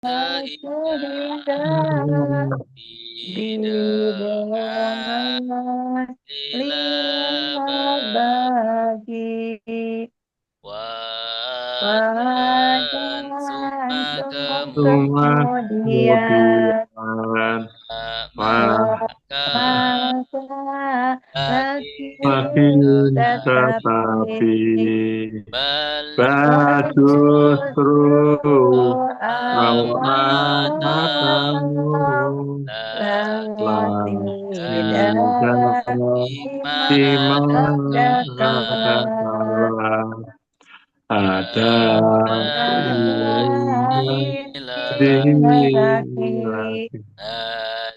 sehingga bidengan lima bagi wadan wajan summa summa kemudian Cuma kemudian kemudian maka maka lagi makin tetapi tetapi bal justru awal awal la tidak ima ada ada kala kala ada ada ada inilah di lagi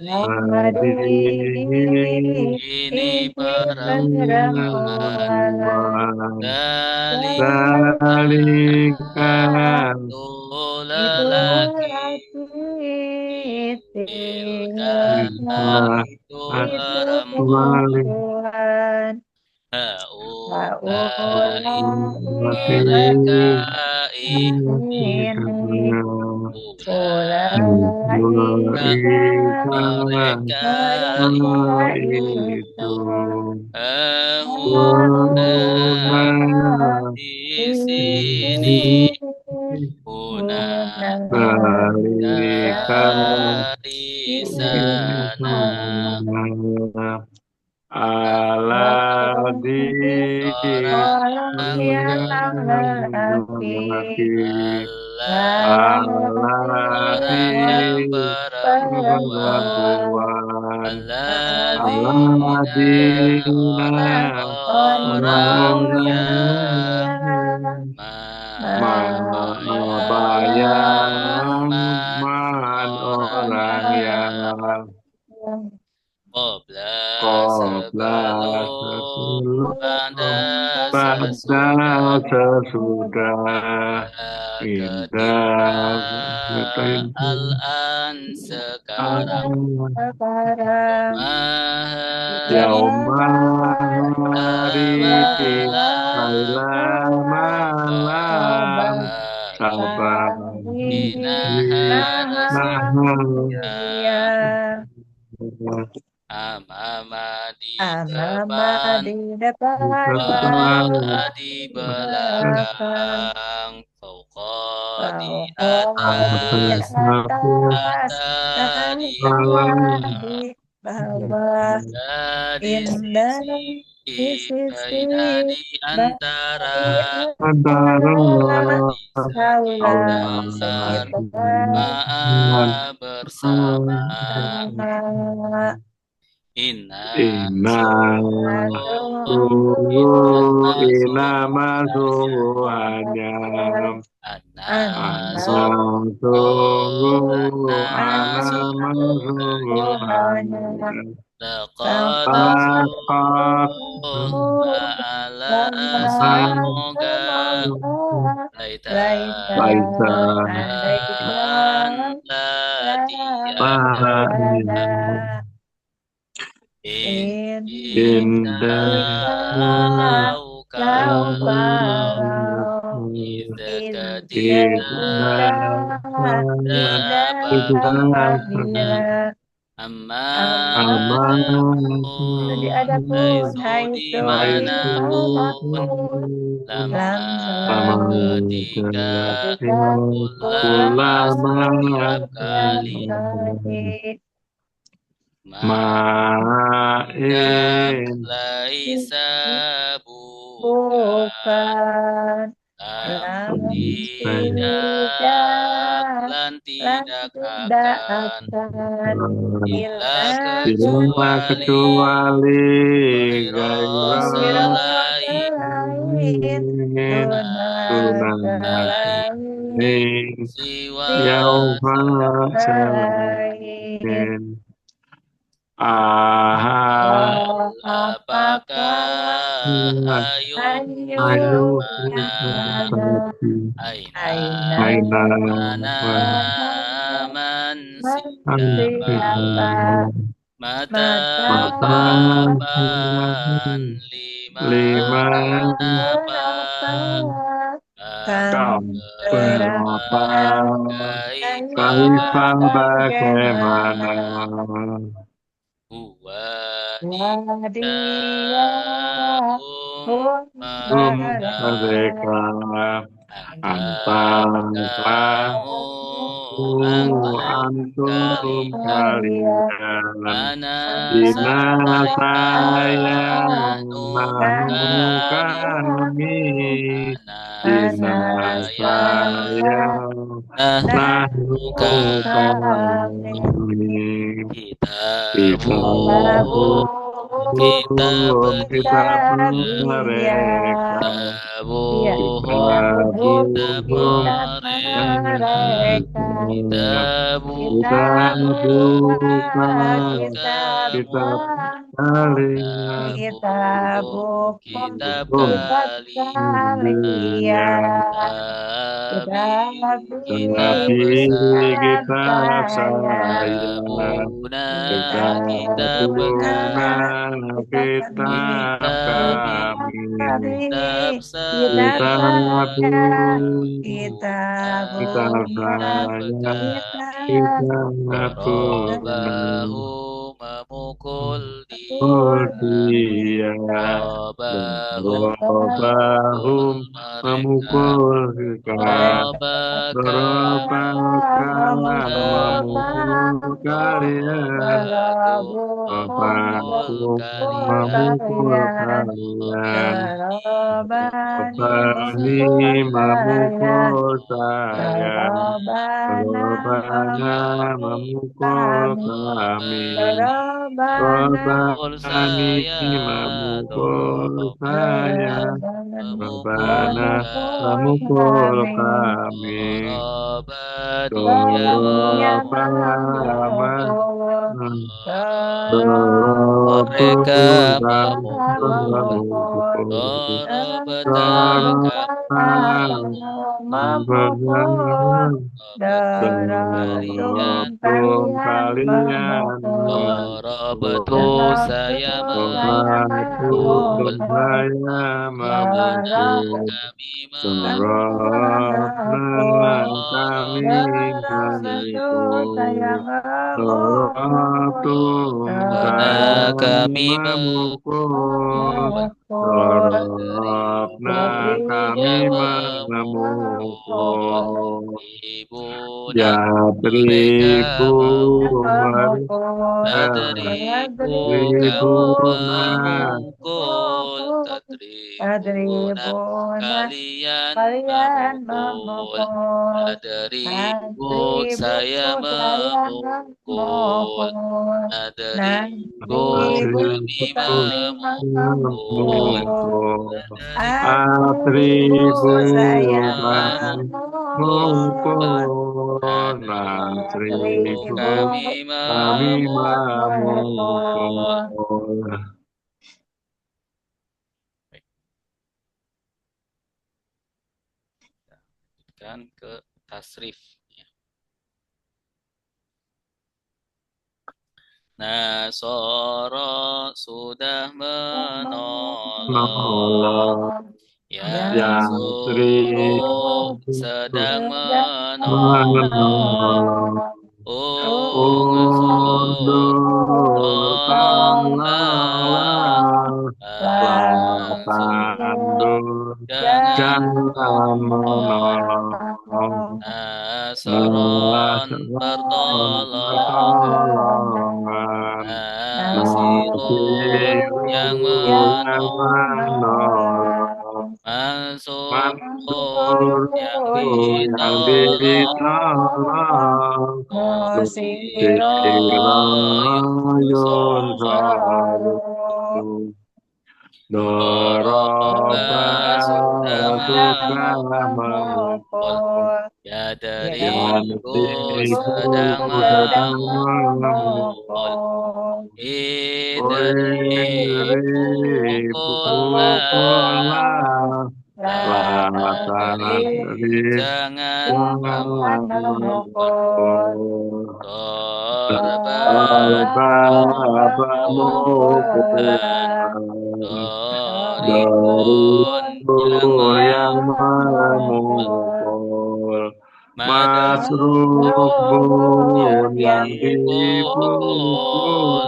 hari hari ini ini perempuan perempuan dalika balikan itu itu lelaki lagi tilka kita itu itu balik perempuan perempuan haulai mereka haulai ini ulai ulaika mereka mereka itu itu huna Guna di sini sisi hunalika balikan di sana aladi orang orang yang lelaki laki orang aladi yang perempuan perempuan alladzina aladina orang-orang orang-orang yang yang membayar man orang orang yang yang Qobla Qobla sebelum pada sebelum pada sesudah sesudah indah ketika indah al-an sekarang sekarang Mahari Yaumah hari malam malam sabar sabar nah dia amama di amama depan di depan wa di belakang belakang fauqa di bahwa di atas atas ada dan di di bawah bawah ada di indah sisi di sisi baina di antara dari antara antara Isai kaulah dan sekitar ma'a bersama sama Inna Inna sungguh sungguh inna inama sungguhnya sungguhannya Anna anak sungguh sungguh Anna anama sungguhnya sungguhannya Laqad Takat sungguh Ma'ala semoga Laita Laisa Laisa andaikan anta tiada para ada In Indah indah lau lau kau kau Idza ketika ketika tidak apabila apabila amanahum jadi adapun haitsu hai dimanapun dimanapun lama lama ketika ketika ulama ulama setiap setiap kali kali maka Ma'in laisa bukan bukan lam lam tidak tidak lan lam tidak tidak akan akan ila illa Bila kecuali kecuali gairah gairah selain selain tuna guna selain selain siwa yauma selain selain aha oh apakah apakah ayunya ayu ayunya mana mana tadi aina aina aina mana man man siapa siapa mata mata mata kapan lima lima lima apa apa akan berapa kaifa kaifah bagaimana huwa dia pun mereka antara kamu antum kalian kalian mana Bina saya saya nuka nahnu kami Bina saya saya nahnu kami kitabu Kitabu kitab kitab dia mereka kitabu Kitabu kitab mereka kitabu Kitabu kitab kalian kita bukan kitab kita kalian Nabi Tapi kitab saya Kitabuna kitab Kitabuna kitab kami kami kitab Kitabu kita kitab saya Kitabuna Dorobahu memukul dia Dorobahum mereka memukul kalian Robaka Dorobaka memukul kalian memukul Robakum kalian memukul kalian Bani Robani memukul saya Robana memukul kami memukul Robani saya memukul saya memukul Robana kami memukul kami Dorobadia Dorobama mereka Dorobama memukul memukul Dorobataka kalian Dorobatu kalian Dorobatu saya Dorobatu memukul saya memukul kami Dorobna kami memukul Dorotum Karena kami kami memukul Dorobna kami memukul ibu Ya mereka beribu Tadribu kamu memukul Tadribuna kalian memukul Tadribu saya memukul Tadribu kami memukul Atribu saya memukul Natribu Natribu kami kami memukul kan ke tasrif. Nasoro sudah menolong. Yang suruh sedang menolong. Unsur tolonglah. Jangan menolong Nasoron pertolongan Nasirun yang menolong Mansur yang ditolong Nusirayun Doroba sudah memukul Ya dariku sedang memukul Idriku pukullah Jangan memukul Dorba Doribun Masrur yang memukul, memukul, Madrubun Masrubun yang dipukul,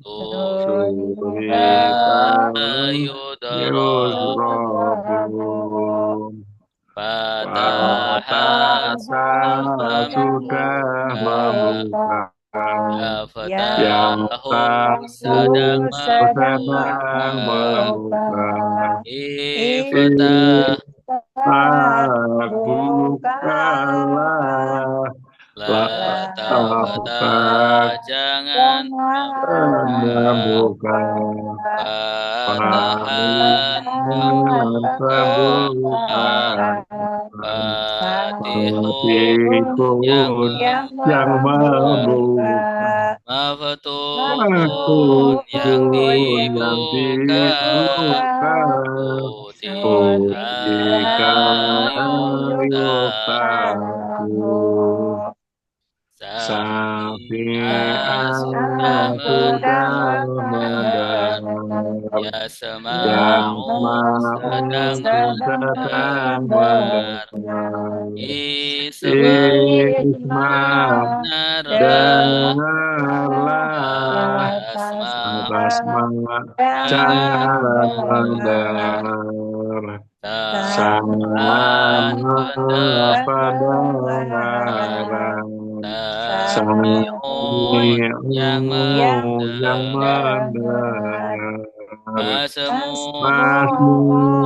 dipukul, Surita Surita yudharabun, Yusrobun. Fataha Fatasa sudah sudah membuka, membuka, ya yang fatahu sedang tahu sedang membuka, membuka. iftah Bukalah la la taftah, jangan membuka, membuka fatahan pandangan pembukaan, pembukaan fatihun yang Fatihun yang membuka membuka maftuhun yang Fatihun yang dibuka, dibuka Utika Utika yuftahu, yuftahu Syafi'ah sudah Syafi'ah sudah mendengar, mendengar Ya Yang sema'un sedang sedang mendengar, mendengar Isma' Isma dengarlah, dengarlah Asma' atas jangan jangan mendengar, mendengar sama sama pendengaran, pendengaran Sami'un yang Sami'un yang mendengar, mendengar Masmu yang Masmu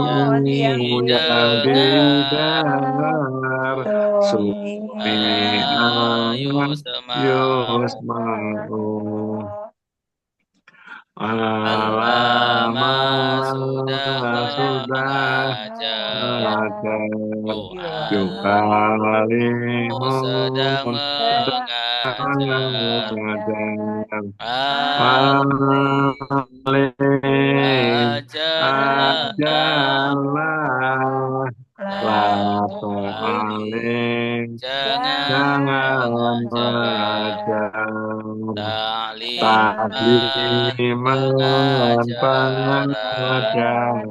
yang didengar, didengar Sumi'a Sumi'an yusma'u, yusma'u Alama Alama sudah sudah mengajar, mengajar Yu'alimu sedang Yukalimun sedang mengajar, mengajar Alim Alim ajarlah, ajarlah Lato alim alim jangan jangan mengajar, mengajar Takliman takliman pengajaran, pengajar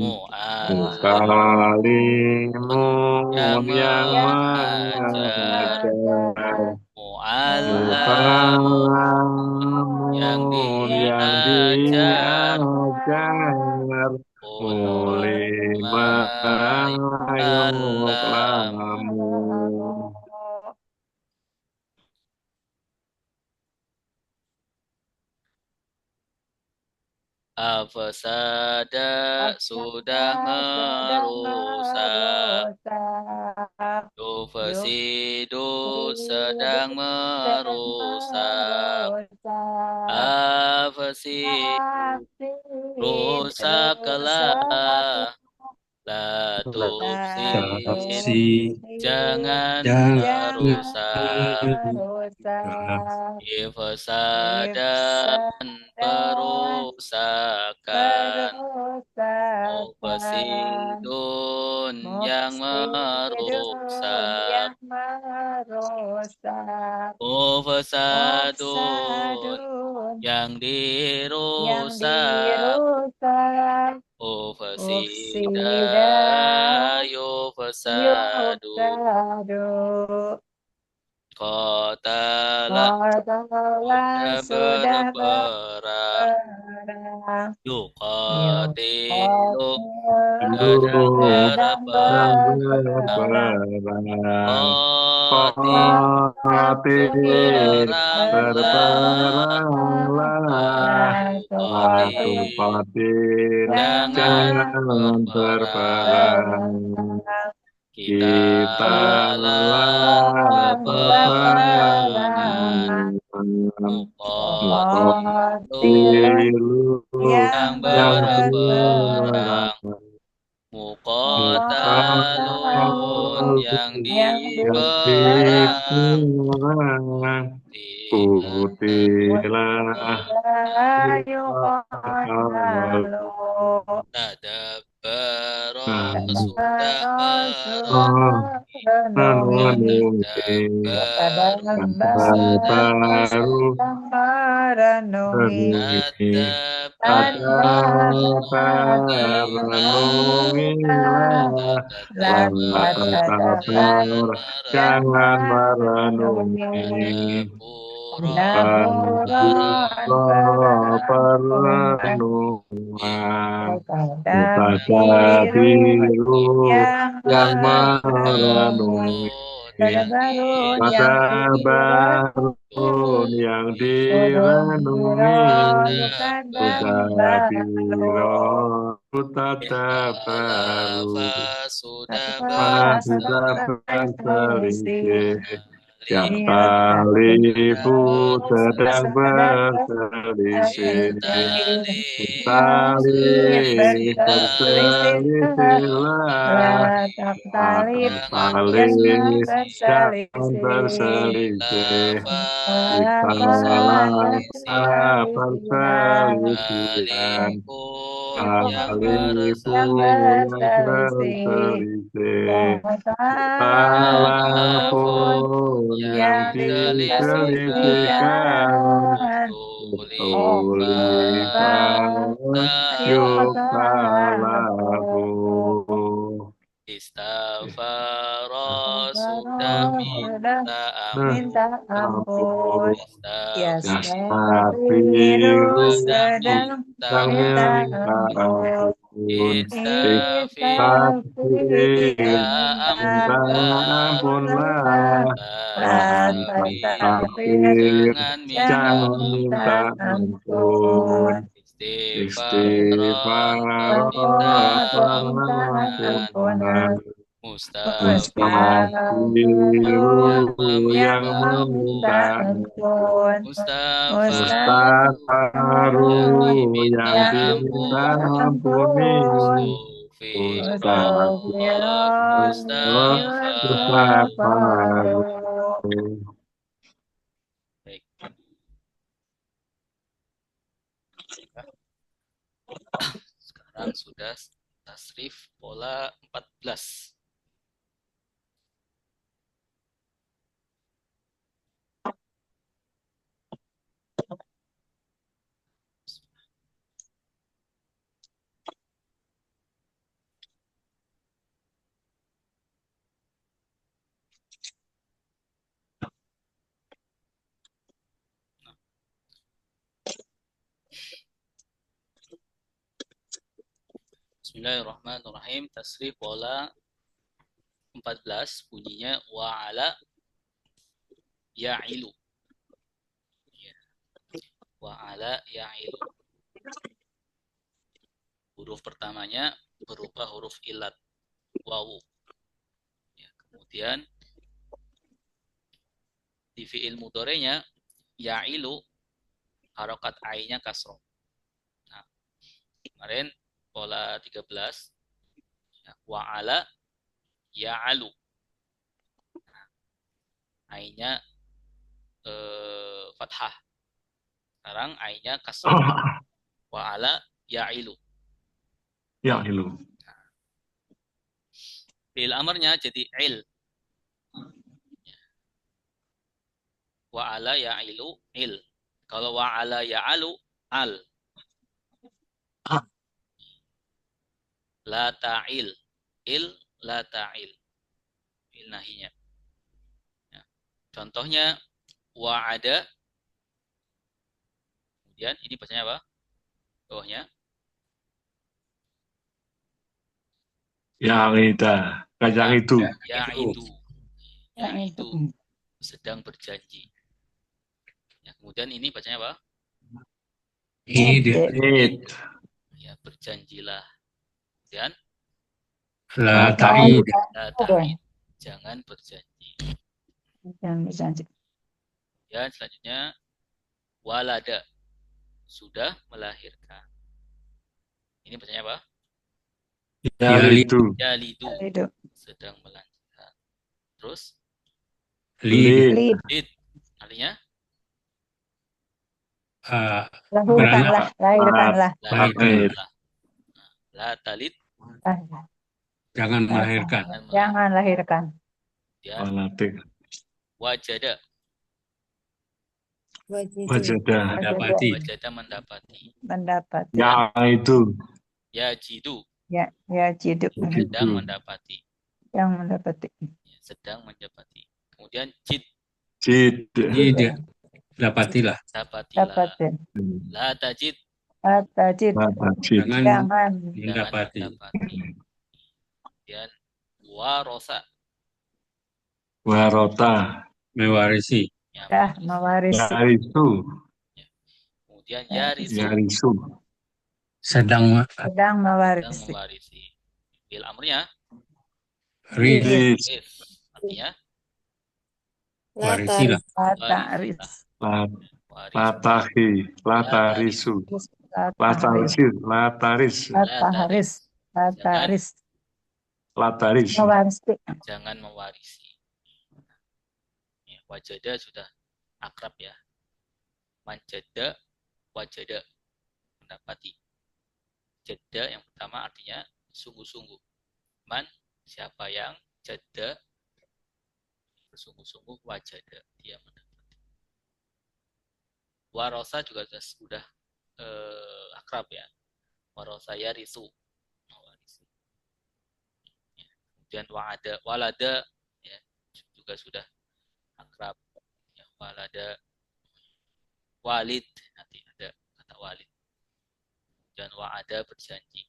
Mu'allim yang Mukalimun yang mengajar, mengajar Mu'allamun yang Mukalamun yang diajar, diajar Ulima Mulimayuklamun Afsada sudah merusak, Yufsidu sedang merusak, Afsidu rusaklah, La tufsid Saksi jangan jangan merusak, Ifsadan perusakan, Mufsidun yang merusak, Mufsadun yang dirusak, Mufsida yufsadu, Qatala sudah berperang, Yuqatilu sedang sedang berperang, berperang Qatil Qatil berperanglah, berperanglah La Ratu tuqatil Qatil jangan jangan berperang, berperang kita kita lah lah peperangan, peperangan Muqatilu Muqatilu yang yang berperang, berperang Muqatalun Muqatil yang yang diperang, diperang Qutilah Putilah Yuqadalu tadabbara Nah, sudah Rasulullah merenung, renungi Kata baru baru renungi ada kata renungilah sabar jangan merenungi Pura perenungan Kata biru yang merenungi Kata baru yang direnungi Sudah biru tata baru masih dapat selisih yang sekalipun sedang berselisih saling berselisihlah saling jangan berselisih jikalau perselisihan sekalipun yang berselisih walaupun yang diselisihkan tulisan yukalahu Istighfar sudah minta ampun. Yastaghfiru Sedang minta ampun. Istighfir minta ampunlah Istighfir jangan minta ampun Istighfar pengampunan Mustaghfiru yang meminta ampun Mustaghfiru yang diminta ampuni Mustaghfiru Sekarang sudah tasrif pola 14. Bismillahirrahmanirrahim. Tasrif pola 14 bunyinya wa'ala ya'ilu. Wa'ala ya'ilu. Huruf pertamanya berupa huruf ilat wawu. Kemudian di fi'il mudhari'nya ya'ilu harokat ai-nya kasroh. Nah, kemarin pola 13 wa'ala ya'alu. Nah, ai-nya fathah. Sekarang ai-nya kasroh. Wa'ala ya'ilu. Ya'ilu. Fi'il amarnya jadi il. Wa'ala ya'ilu il. Kalau wa'ala ya'alu al. La ta'il. Il la ta'il. Il nahinya. Ya. Contohnya wa'ada. Kemudian ini bacanya apa? Bawahnya. Yang itu. Yang itu. Sedang berjanji. Ya, kemudian ini bacanya apa? Id. Ya, berjanjilah. Kemudian La ta'id. Jangan berjanji. Jangan berjanji. Ya, selanjutnya walada. Sudah melahirkan. Ini bacanya apa? Yalidu. Yalidu. Sedang melahirkan. Terus? Lid. Artinya? Lahirkanlah. La talid. Jangan melahirkan. Jangan lahirkan. Kemudian Walatik. wajada. Wajadah. Mendapati. Wajada mendapati. Mendapat. Ya itu. Yajidu. Ya jiduk. Sedang Itu. mendapati. Yang mendapati. Sedang mendapati. Kemudian jid. Jid. Jid. Dapatilah. Dapatilah. Dapat. La tajid. Tajid. Jid. Jangan Jangan. mendapati. Kemudian warosa. Warota. Mewarisi. Ya, Dah mewarisi. Yarisu. kemudian yarisu. Yarisu. Sedang Sedang Sedang mewarisi. mewarisi. Bil amrnya. ris. Ris. If. Artinya. Warisilah. Lataris. Waris. Latahi. Latarisu. Lataris. Lataris. Lataris. Lataris. Lataris. Mewarisi. Jangan mewarisi. Ya, wajada sudah akrab ya. Manjada, wajada. Mendapati. Jada yang pertama artinya sungguh-sungguh. Man, siapa yang jada, bersungguh-sungguh, wajada, dia mendapati. Warosa juga sudah akrab ya. Warosa yarisu. Mewarisi. Ya. Kemudian walada ya, juga sudah akrab. Ya, walada, walid, nanti ada kata walid. Dan wa'ada berjanji.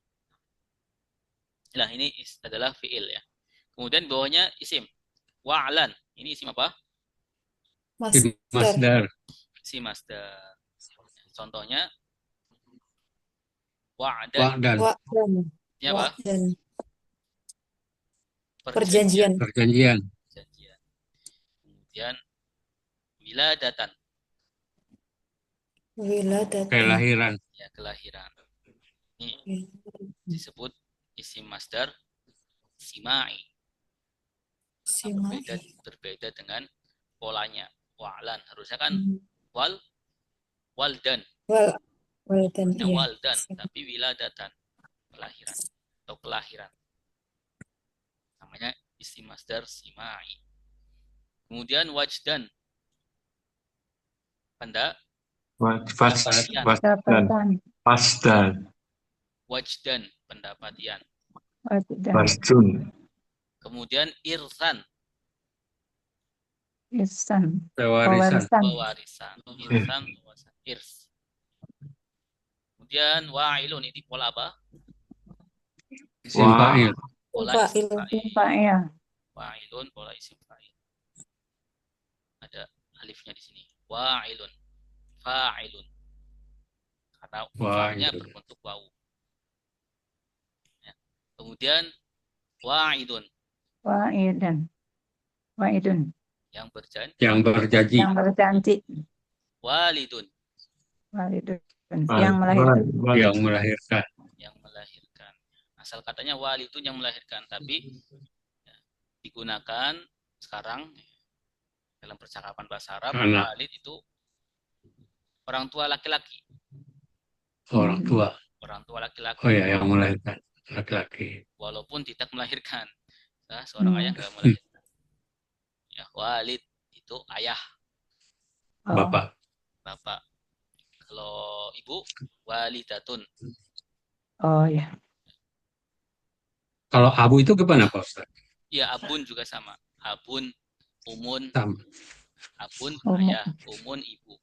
Nah, ini adalah fi'il ya. Kemudian bawahnya isim. Wa'lan. Ini isim apa? Masdar. Isim masdar. Contohnya wa'dan. Wa'dan. Ini apa? Perjanjian. Perjanjian. Perjanjian. Kemudian wiladatan. Kelahiran. Ya, kelahiran. Ini disebut isim masdar simai. Berbeda dengan polanya. Wa'lan. Harusnya kan waldan. Waldan. Tapi wiladatan. Kelahiran. Atau kelahiran. Namanya isim masdar simai. Kemudian wajdan. Pasdan. Wajdan. Pendapatian. Pasdun. Kemudian irsan. Pewarisan. Pewarisan. Irsan. Irs. Kemudian wa'ilun. Ini pola apa? Isim fa'il. Pola isim fa'il. Wa'ilun. Pola isim fa'il. Ada alifnya di sini. Wa'ilun. Fa'ilun. Karena fa'ilnya berbentuk wawu. Ya. Kemudian wa'idun. Wa'idun. Yang berjanji. Yang berjanji. Walidun. Yang melahirkan. Yang melahirkan. Asal katanya walidun yang melahirkan, tapi ya, digunakan sekarang dalam percakapan bahasa Arab. Walid itu orang tua laki-laki. Orang tua. Orang tua laki-laki. Oh ya, yang melahirkan laki-laki. Walaupun tidak melahirkan. Nah, seorang ayah tidak melahirkan. Ya, walid itu ayah. Bapak. Kalau ibu, walidatun. Oh ya. Kalau abu itu gimana Pak Ustaz? Ya, abun juga sama. Abun, umun. Sama. Abun ayah, umun ibu.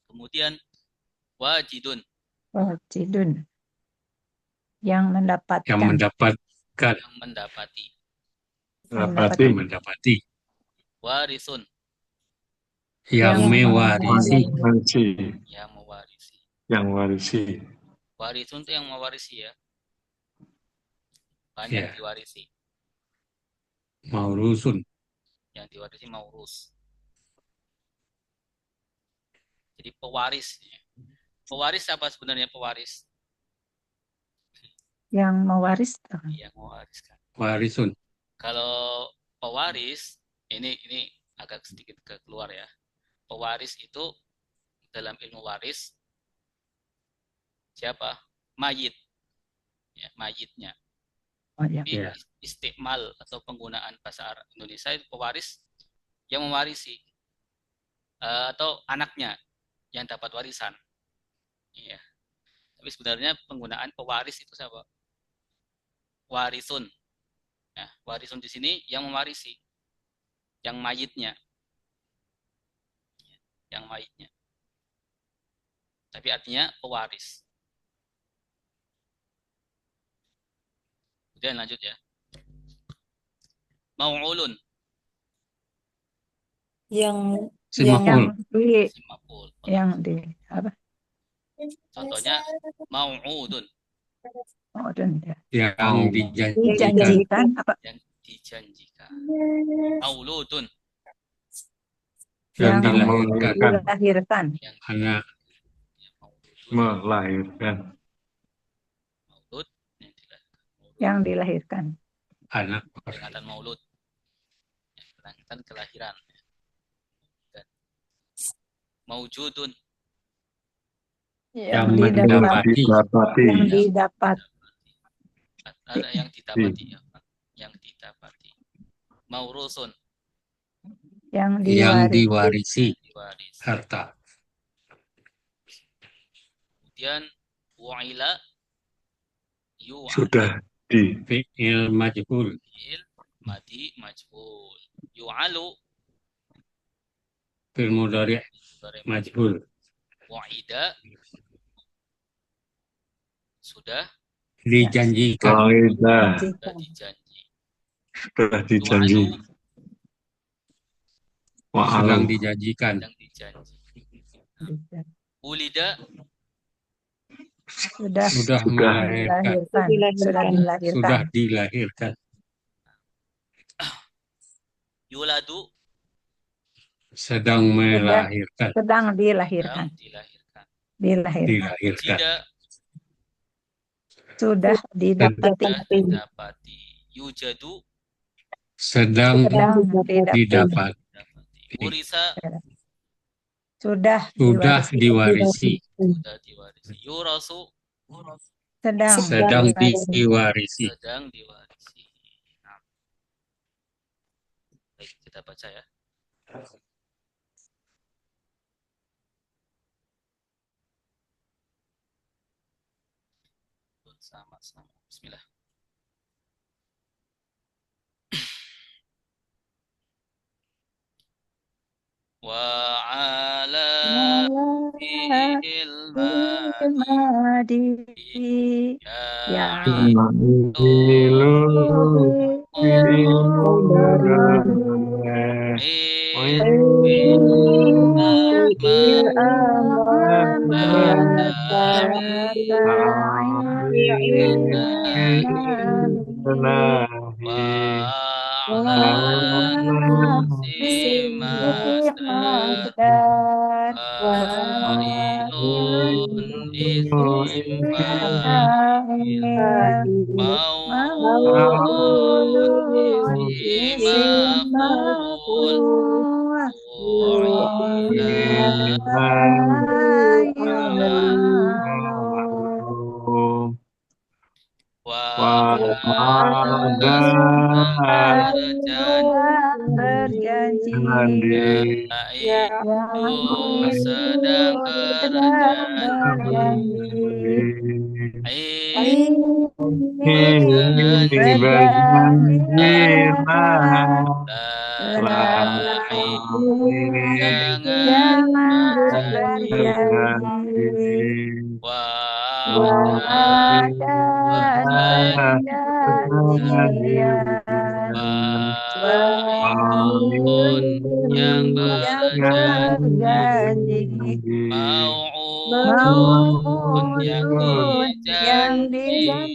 Kemudian wajidun. Yang mendapatkan. Yang mendapati. Mendapati. Warisun. Yang mewarisi. Yang mewarisi. Warisun itu yang mewarisi ya. Banyak diwarisi. Maurusun. Yang diwarisi maurus. Jadi pewaris. Pewaris apa sebenarnya pewaris? Yang mewariskan. Yang mewariskan. Warisun. Kalau pewaris, ini agak sedikit keluar ya. Pewaris itu dalam ilmu waris siapa? Mayit. Ya, mayitnya. Oh ya. Jadi Ya. istiqmal atau penggunaan bahasa Arab Indonesia itu pewaris yang mewarisi atau anaknya yang dapat warisan. Iya. Tapi sebenarnya penggunaan pewaris itu siapa? Warisun. Ya, warisun di sini yang mewarisi, yang mayitnya, yang mayitnya. Tapi artinya pewaris. Kemudian lanjut ya. Mau'ulun. Yang Simapul. di Simapul. yang di apa? Contohnya mau'udun. Oh, dan ya. Yang dijanjikan. Dijanjikan apa? Yang dijanjikan. Mauludun. Yang Yang dilahirkan. dilahirkan. Yang Anak. Melahirkan. maulud yang dilahirkan. Yang dilahirkan. Anak. Peringatan maulud. Peringatan kelahiran. Dan maujudun. Yang didapat. mendapati. Didapati. Yang didapat. Ada yang didapati ya. Yang didapati. Maurusun. Yang Yang diwarisi. diwarisi. Harta. Kemudian wa'ila yu'al. Sudah di. Fi'il majhul. Fi'il madi majhul. Yu'alu Fi'il mudhari' majhul. wa'ida sudah Dijanjikan. Wa'ida. dijanji. Sudah dijanji. Yu'alu Sedang Wa'alam. dijanjikan. yang dijanji. Ulida Sudah Sudah melahirkan. dilahirkan. Sudah dilahirkan. yuladu Sedang melahirkan. Sedang dilahirkan. yang dilahirkan. Dilahirkan. Tidak Sudah didapati. sudah didapati. Yujadu Sedang Sedang didapat. didapati. Urisa Sudah Diwarisi. sudah diwarisi. Yurasu Sedang diwarisi. sedang diwarisi. Nah. Baik, kita baca ya. Sama-sama. Bismillah. Wa ala fi'il madi ya berjanji sedang yang berjanji mau'udun yang dijanjikan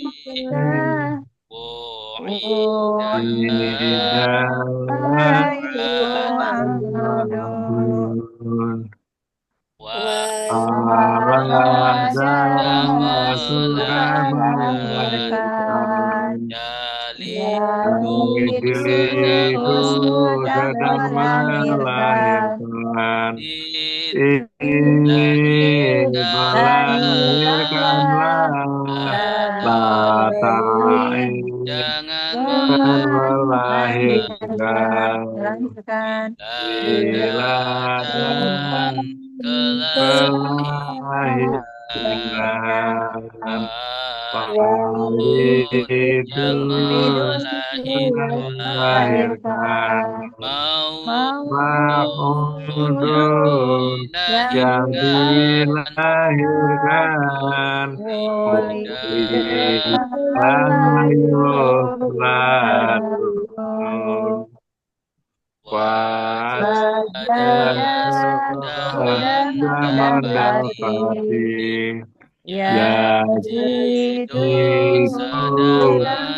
melahirkan Wiladadan kelahiran Walidun yang melahirkan Maudun yang dilahirkan sudah mendapati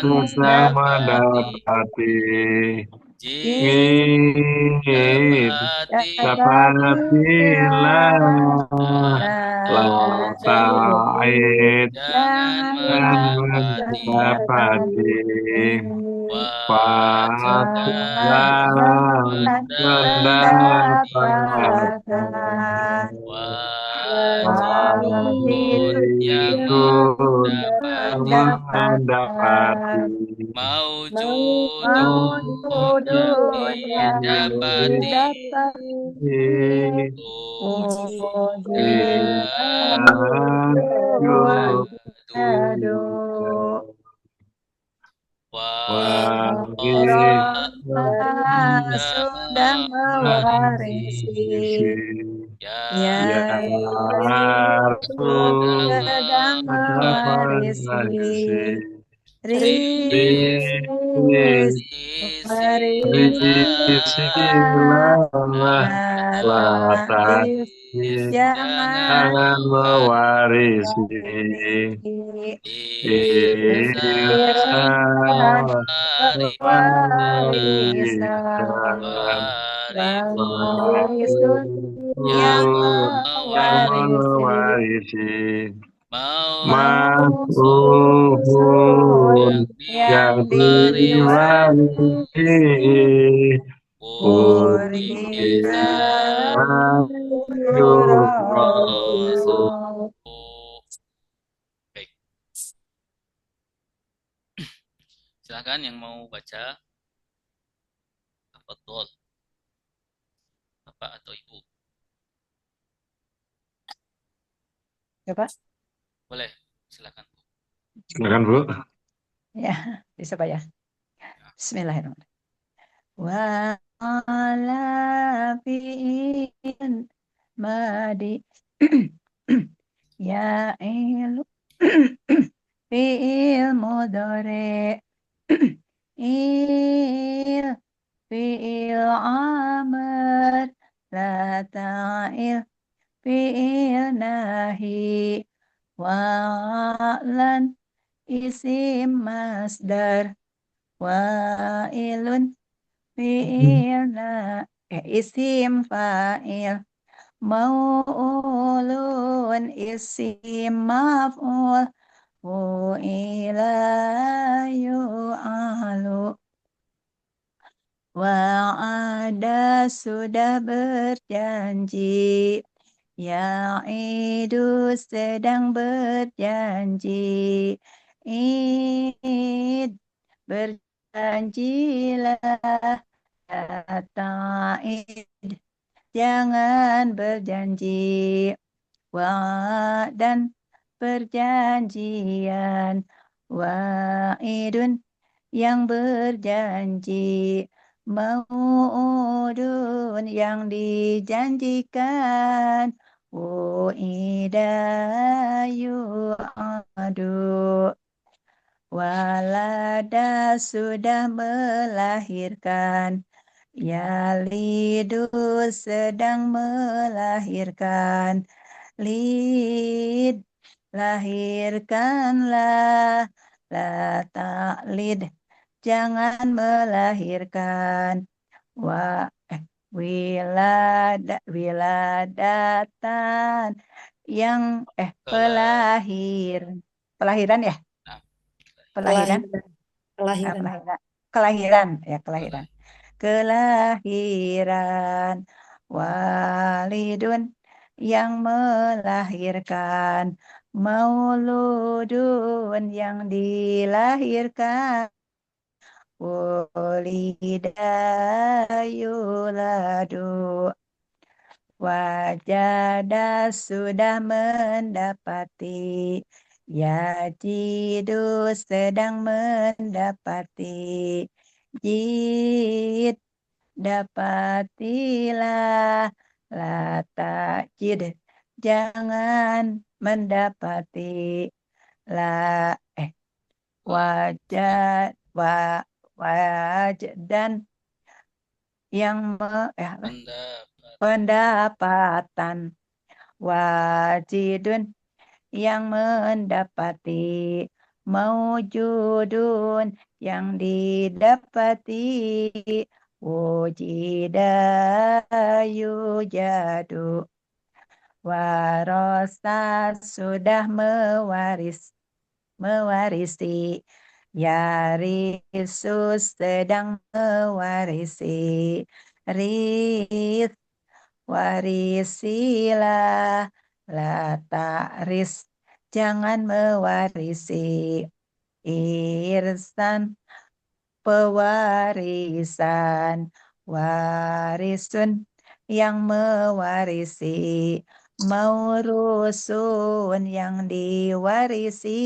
dosa mendapati dapatilah ta'id dan mendapati Walidun yang mendapati Maujudun yang didapati sudah mewarisi sedang mewarisi jangan mewarisi yang mewarisi makhluk yang diwarisi Baik. Silakan yang mau baca. Betul. Bapak atau Ibu. Coba. Boleh, silakan. Silakan Bu. Ya, bisa Pak ya. Bismillahirrahmanirrahim. Wa ala fi'in madi ya ilu fi'il mudhari il fi'il amr la ta'il fi'il nahi wa'lan isim masdar wa'ilun fi'il isim fa'il mau'ulun isim maf'ul fu'ila yu'alu wa'ada sudah berjanji ya'idu sedang berjanji id berjanjilah ta'id jangan berjanji dan perjanjian wa'idun yang berjanji mau'udun yang dijanjikan wu'ida yu'adu walada sudah melahirkan yalidu sedang melahirkan lid lahirkanlah la ta'lid jangan melahirkan wiladatan yang pelahiran ya kelahiran walidun yang melahirkan mauludun yang dilahirkan wulida yuladu. Wajada sudah mendapati, yajidu sedang mendapati, jid dapatilah, la takjid jangan mendapati, la wajad dan yang pendapatan, wajidun yang mendapati, maujudun yang didapati, wujida yujadu. Warasa sudah mewarisi, yarisus sedang mewarisi, ris warisilah, la ta'ris jangan mewarisi, irsan pewarisan, warisun yang mewarisi, maurusun yang diwarisi,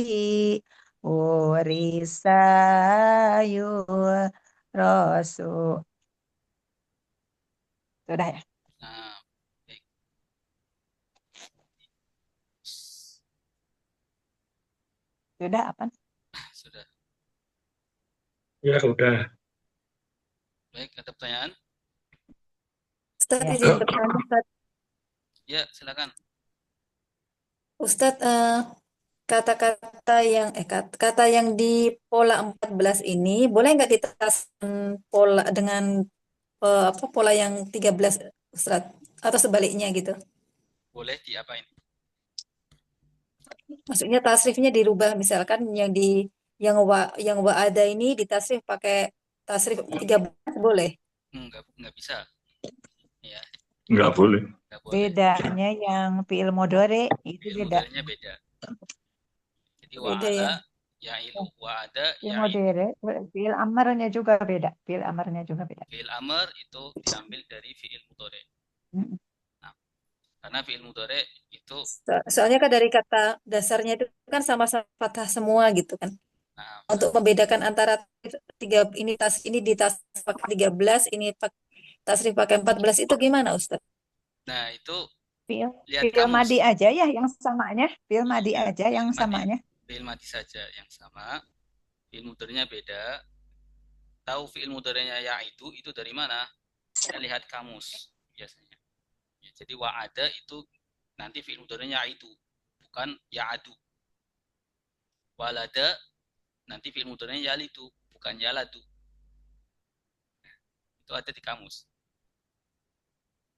urisa yurasu. Sudah ya? Nah, baik. Sudah apa? Sudah. Ya, udah. Baik, ada pertanyaan? Ustaz, Ya. izin bertanya, Ustaz. Ya, silakan. Ustaz, kata-kata yang di pola 14 ini boleh nggak diteraskan pola dengan pola yang 13, Ustaz? Atau sebaliknya gitu. Boleh diapain? Maksudnya tasrifnya dirubah, misalkan yang wa ada ini ditasrif pakai tasrif 13 boleh. Enggak bisa. Ya, Nggak boleh. enggak boleh. Bedanya yang fi'il mudhari itu Fi'il beda. mudhari'nya beda. Jadi Beda ya. wa'ala, ya'ilu, wa'ada, Fi'il ya'ilu. mudhari, fi'il amarnya juga beda. Fi'il amarnya juga beda. Fi'il amr itu diambil dari fi'il mudhari'. Mm. Nah, karena fi'il mudhari' itu Soalnya kan dari kata dasarnya itu kan sama-sama fathah semua gitu kan. nah, Untuk membedakan antara ini di tas pakai 13, ini tasrif pakai 14 itu gimana, Ustaz? nah itu Fi'il lihat fi'il kamus. madi aja ya yang samanya. Fi'il madi Iya, aja yang samanya. Fi'il madi saja yang sama. Fi'il mudhari'nya beda. Tahu fi'il mudhari'nya itu dari mana? Kita lihat kamus biasanya. Ya, jadi wa'ada itu nanti fi'il mudhari'nya itu, bukan ya'adu. Walada nanti fi'il mudhari'nya yalidu, bukan yaladu. Itu ada di kamus.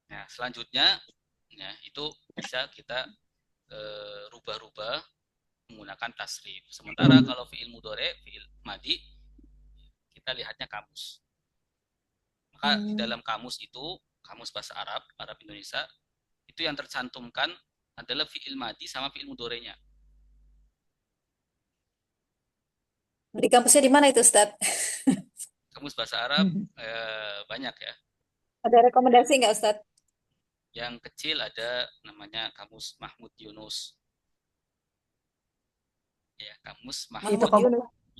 Nah, selanjutnya ya, itu bisa kita rubah-rubah menggunakan tasrif. Sementara kalau fi'il mudhari', fi'il madi, kita lihatnya kamus. Maka di dalam kamus itu, kamus bahasa Arab, Arab Indonesia, itu yang tercantumkan adalah fi'il madi sama fi'il mudhari'nya. Di kampusnya di mana itu, Ustaz? Kamus bahasa Arab banyak ya. Ada rekomendasi nggak, Ustaz? Yang kecil ada namanya Kamus Mahmud Yunus. Ya, Kamus Di Mahmud toko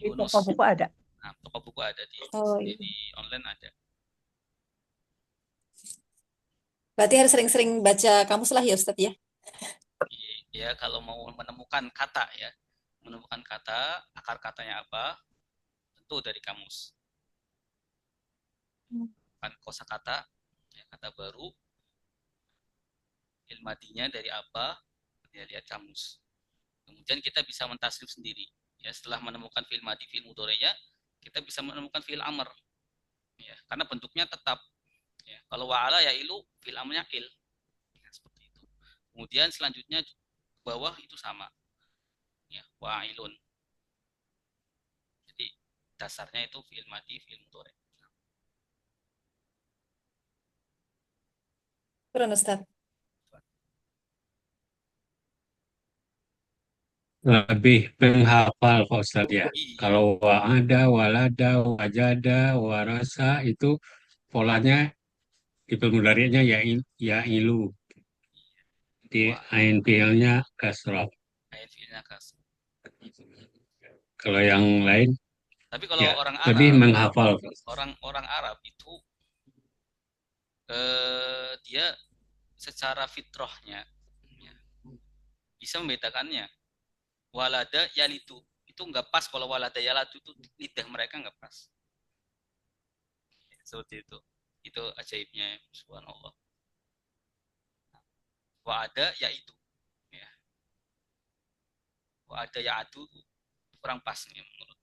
Yunus. buku ada. Nah, toko buku ada iya. di online ada. Berarti harus sering-sering baca kamus lah ya, Ustaz ya. Ya, kalau mau menemukan kata ya, menemukan kata, akar katanya apa, tentu dari kamus. Kan kosakata, ya, kata baru, ilmadinya dari apa, ya lihat kamus. Kemudian kita bisa mentasrif sendiri. Ya, setelah menemukan fi'il madi, fi'il mudhari'nya, kita bisa menemukan fi'il amr. Ya, karena bentuknya tetap. Ya, kalau wa'ala ya ilu, fi'il amrnya il. Ya, seperti itu. Kemudian selanjutnya bawah itu sama. Ya, wa'ilun. Jadi dasarnya itu fi'il madi, fi'il mudhari'. Kurang, Ustaz. lebih menghafal Pak Ustadz ya. Iya, Kalau wa'ada, walada, wajada, warasa itu polanya tipe mudhari'nya ya ilu. Di wah, ain fi'ilnya kasrah. ayat fiilnya kasar. Kalau yang lain Tapi kalau ya orang lebih Arab, menghafal. orang Arab itu dia secara fitrahnya ya, bisa membedakannya. Walada yalitu itu nggak pas, kalau walada yalatu itu lidah mereka nggak pas. Seperti itu ajaibnya, subhanallah. Wa ada yaitu ya, wa ada yaitu kurang pas nih menurut.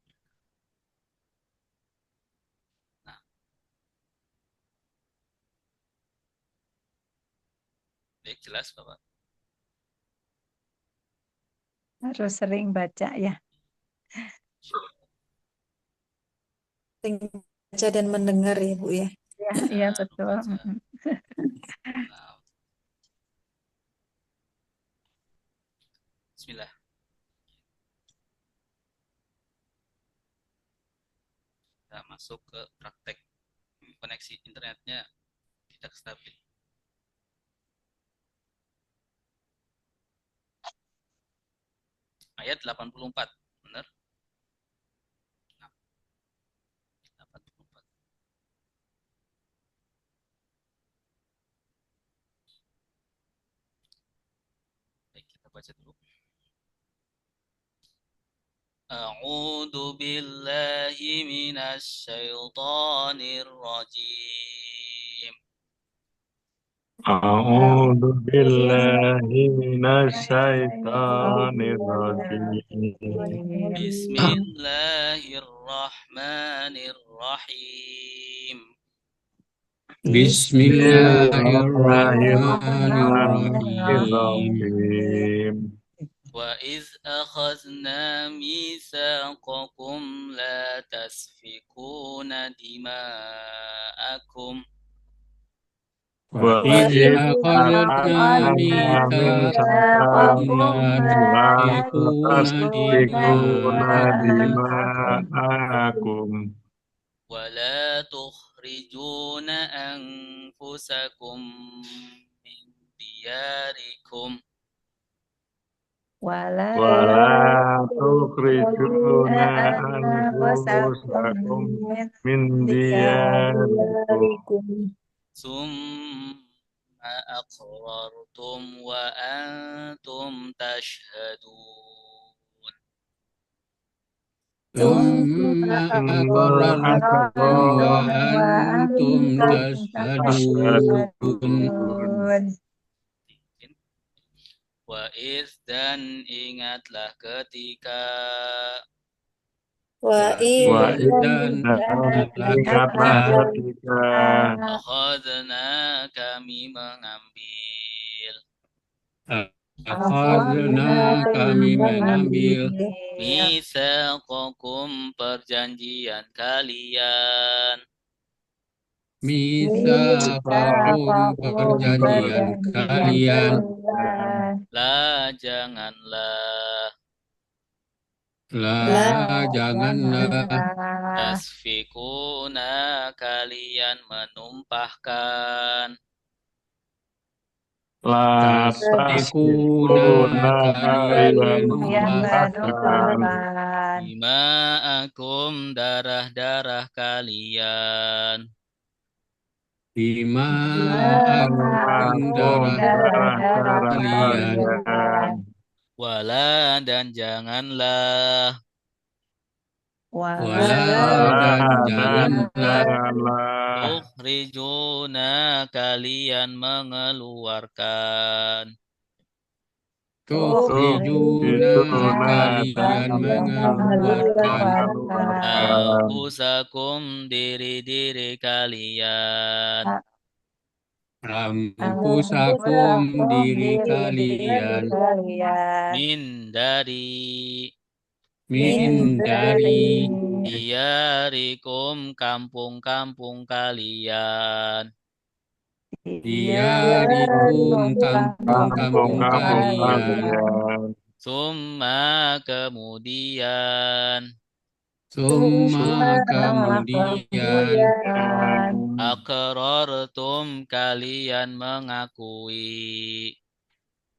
Nah, baik, jelas Bapak. Harus sering baca ya. Sering baca dan mendengar ya Bu ya. Ya, iya betul. Baca. Mm-mm. Nah, Bismillah. Kita masuk ke praktek. Koneksi internetnya tidak stabil. Ayat 84, benar? Nah, 84. Baik, kita baca dulu. A'udzu billahi minasy syaithanir rajim. A'udzu billahi minasyaitonir rajim. Bismillahirrahmanirrahim. Bismillahirrahmanirrahim. Bismillahirrahmanirrahim. Wa iz akhadna mitsaqakum la tasfikuna dima'akum. Wa Wa idh idh akhadna mitsaqakum la tasfikuna dima'akum dima'akum Wa la tukhrijuna anfusakum min diyarikum. Wala wa la tukhrijuna anfusakum min diyarikum Summa aqrartum wa antum tashhadun. Thumma aqrartum wa antum tashhadun. Wa iz dan ingatlah ketika Wa wa dan ingatlah ketika akhadna kami mengambil kami mengambil mitsaqakum perjanjian kalian mitsaqakum perjanjian kalian la janganlah janganlah tasfikuna kalian menumpahkan la tasfikuna kalian menumpahkan dima'akum darah-darah kalian dima'akum darah kalian wala dan janganlah tukhrijuna kalian mengeluarkan anfusakum diri-diri kalian anfusakum diri kalian min dari diyarikum kampung-kampung kalian diyarikum kampung-kampung kalian Summa kemudian Summa kemudian Aqrartum kalian mengakui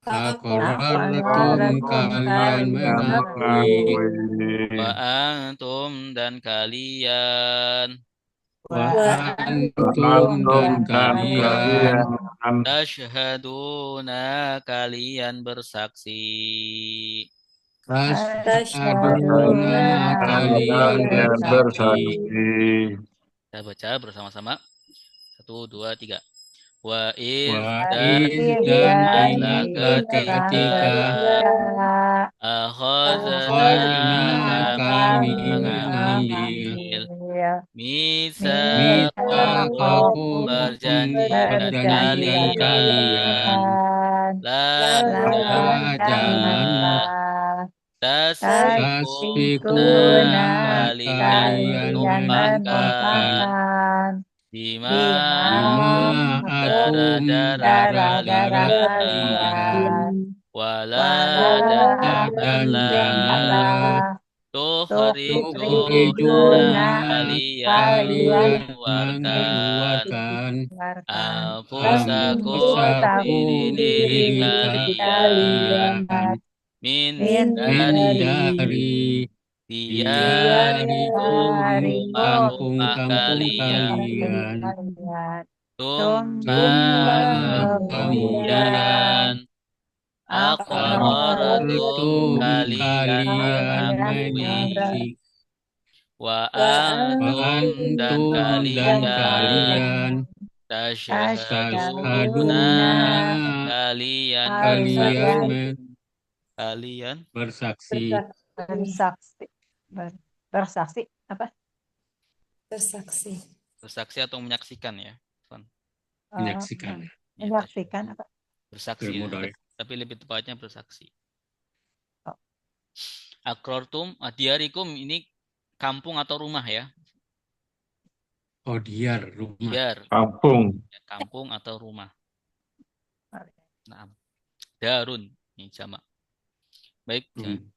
Aqrartum kalian mengakui Wa antum dan kalian Wa antum dan kalian Tashhaduna kalian bersaksi Tasyhaduna kalian bersaksi Kita baca bersama-sama 1, 2, 3 Wa Wa dan dan ingat ketika Akhadna kami mengambil Mitsaqakum perjanjian kalian La jangan tasfikuna kalian menumpahkan Bima akum darah-darah kalian Wala dan janganlah tukhrijuna kalian mengeluarkan anfusakum diri kalian min dari kampung kalian kemudian Aqrartum kalian mengakui Wa antum dan kalian Tashhaduna kalian bersaksi bersaksi apa? Bersaksi atau menyaksikan ya menyaksikan Menyaksikan apa? Bersaksi tapi lebih tepatnya bersaksi Aqrartum diyarikum ini kampung atau rumah ya diyar rumah Diyar kampung atau rumah Nah, darun ini jamak. Baik.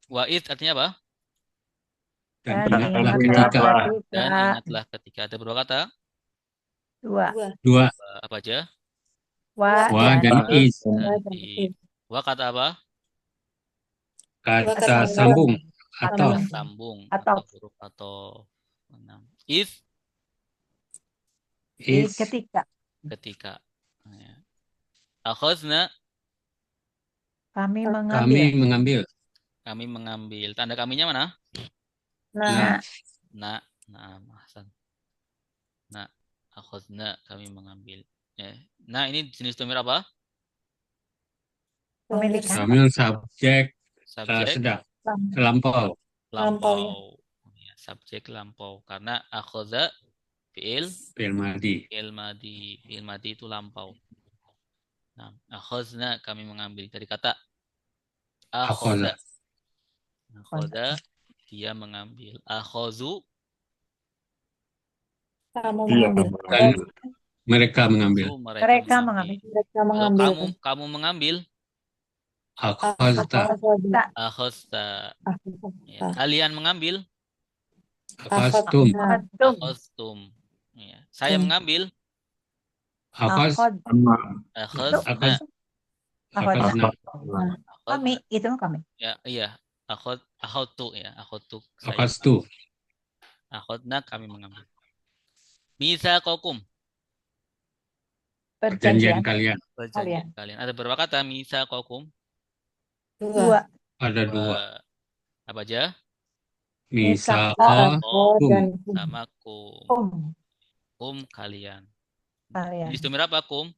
Wa'id artinya apa? Dan ingatlah ketika. Ada berapa kata? Dua. Apa aja? Wa dan is. Wa kata apa? Kata sambung atau huruf atau is ketika. Akhazna Kami mengambil. Tanda kaminya mana? Nah, Hasan. Nah, akhazna kami mengambil. Nah, ini jenis domir apa? Domir subjek sedang lampau. Subjek lampau karena akhaza fi'il madi itu lampau. Nah, akhazna kami mengambil dari kata akhaza. Dia mengambil. Akhazu mereka mengambil. Kamu mengambil. Akhazta. Ya. Kalian mengambil. Akhaztum. Ya. Saya mengambil. Akhazna. Kami itu kami. Ya, iya. Akhadtu ya. Akhadtu. Akhadna kami mengambil. Mitsaqakum. Perjanjian kalian. Ada berapa kata mitsaqakum? Dua. Ada dua. Apa aja? Mitsaqakum sama kum kalian. Jenis domir apa kum?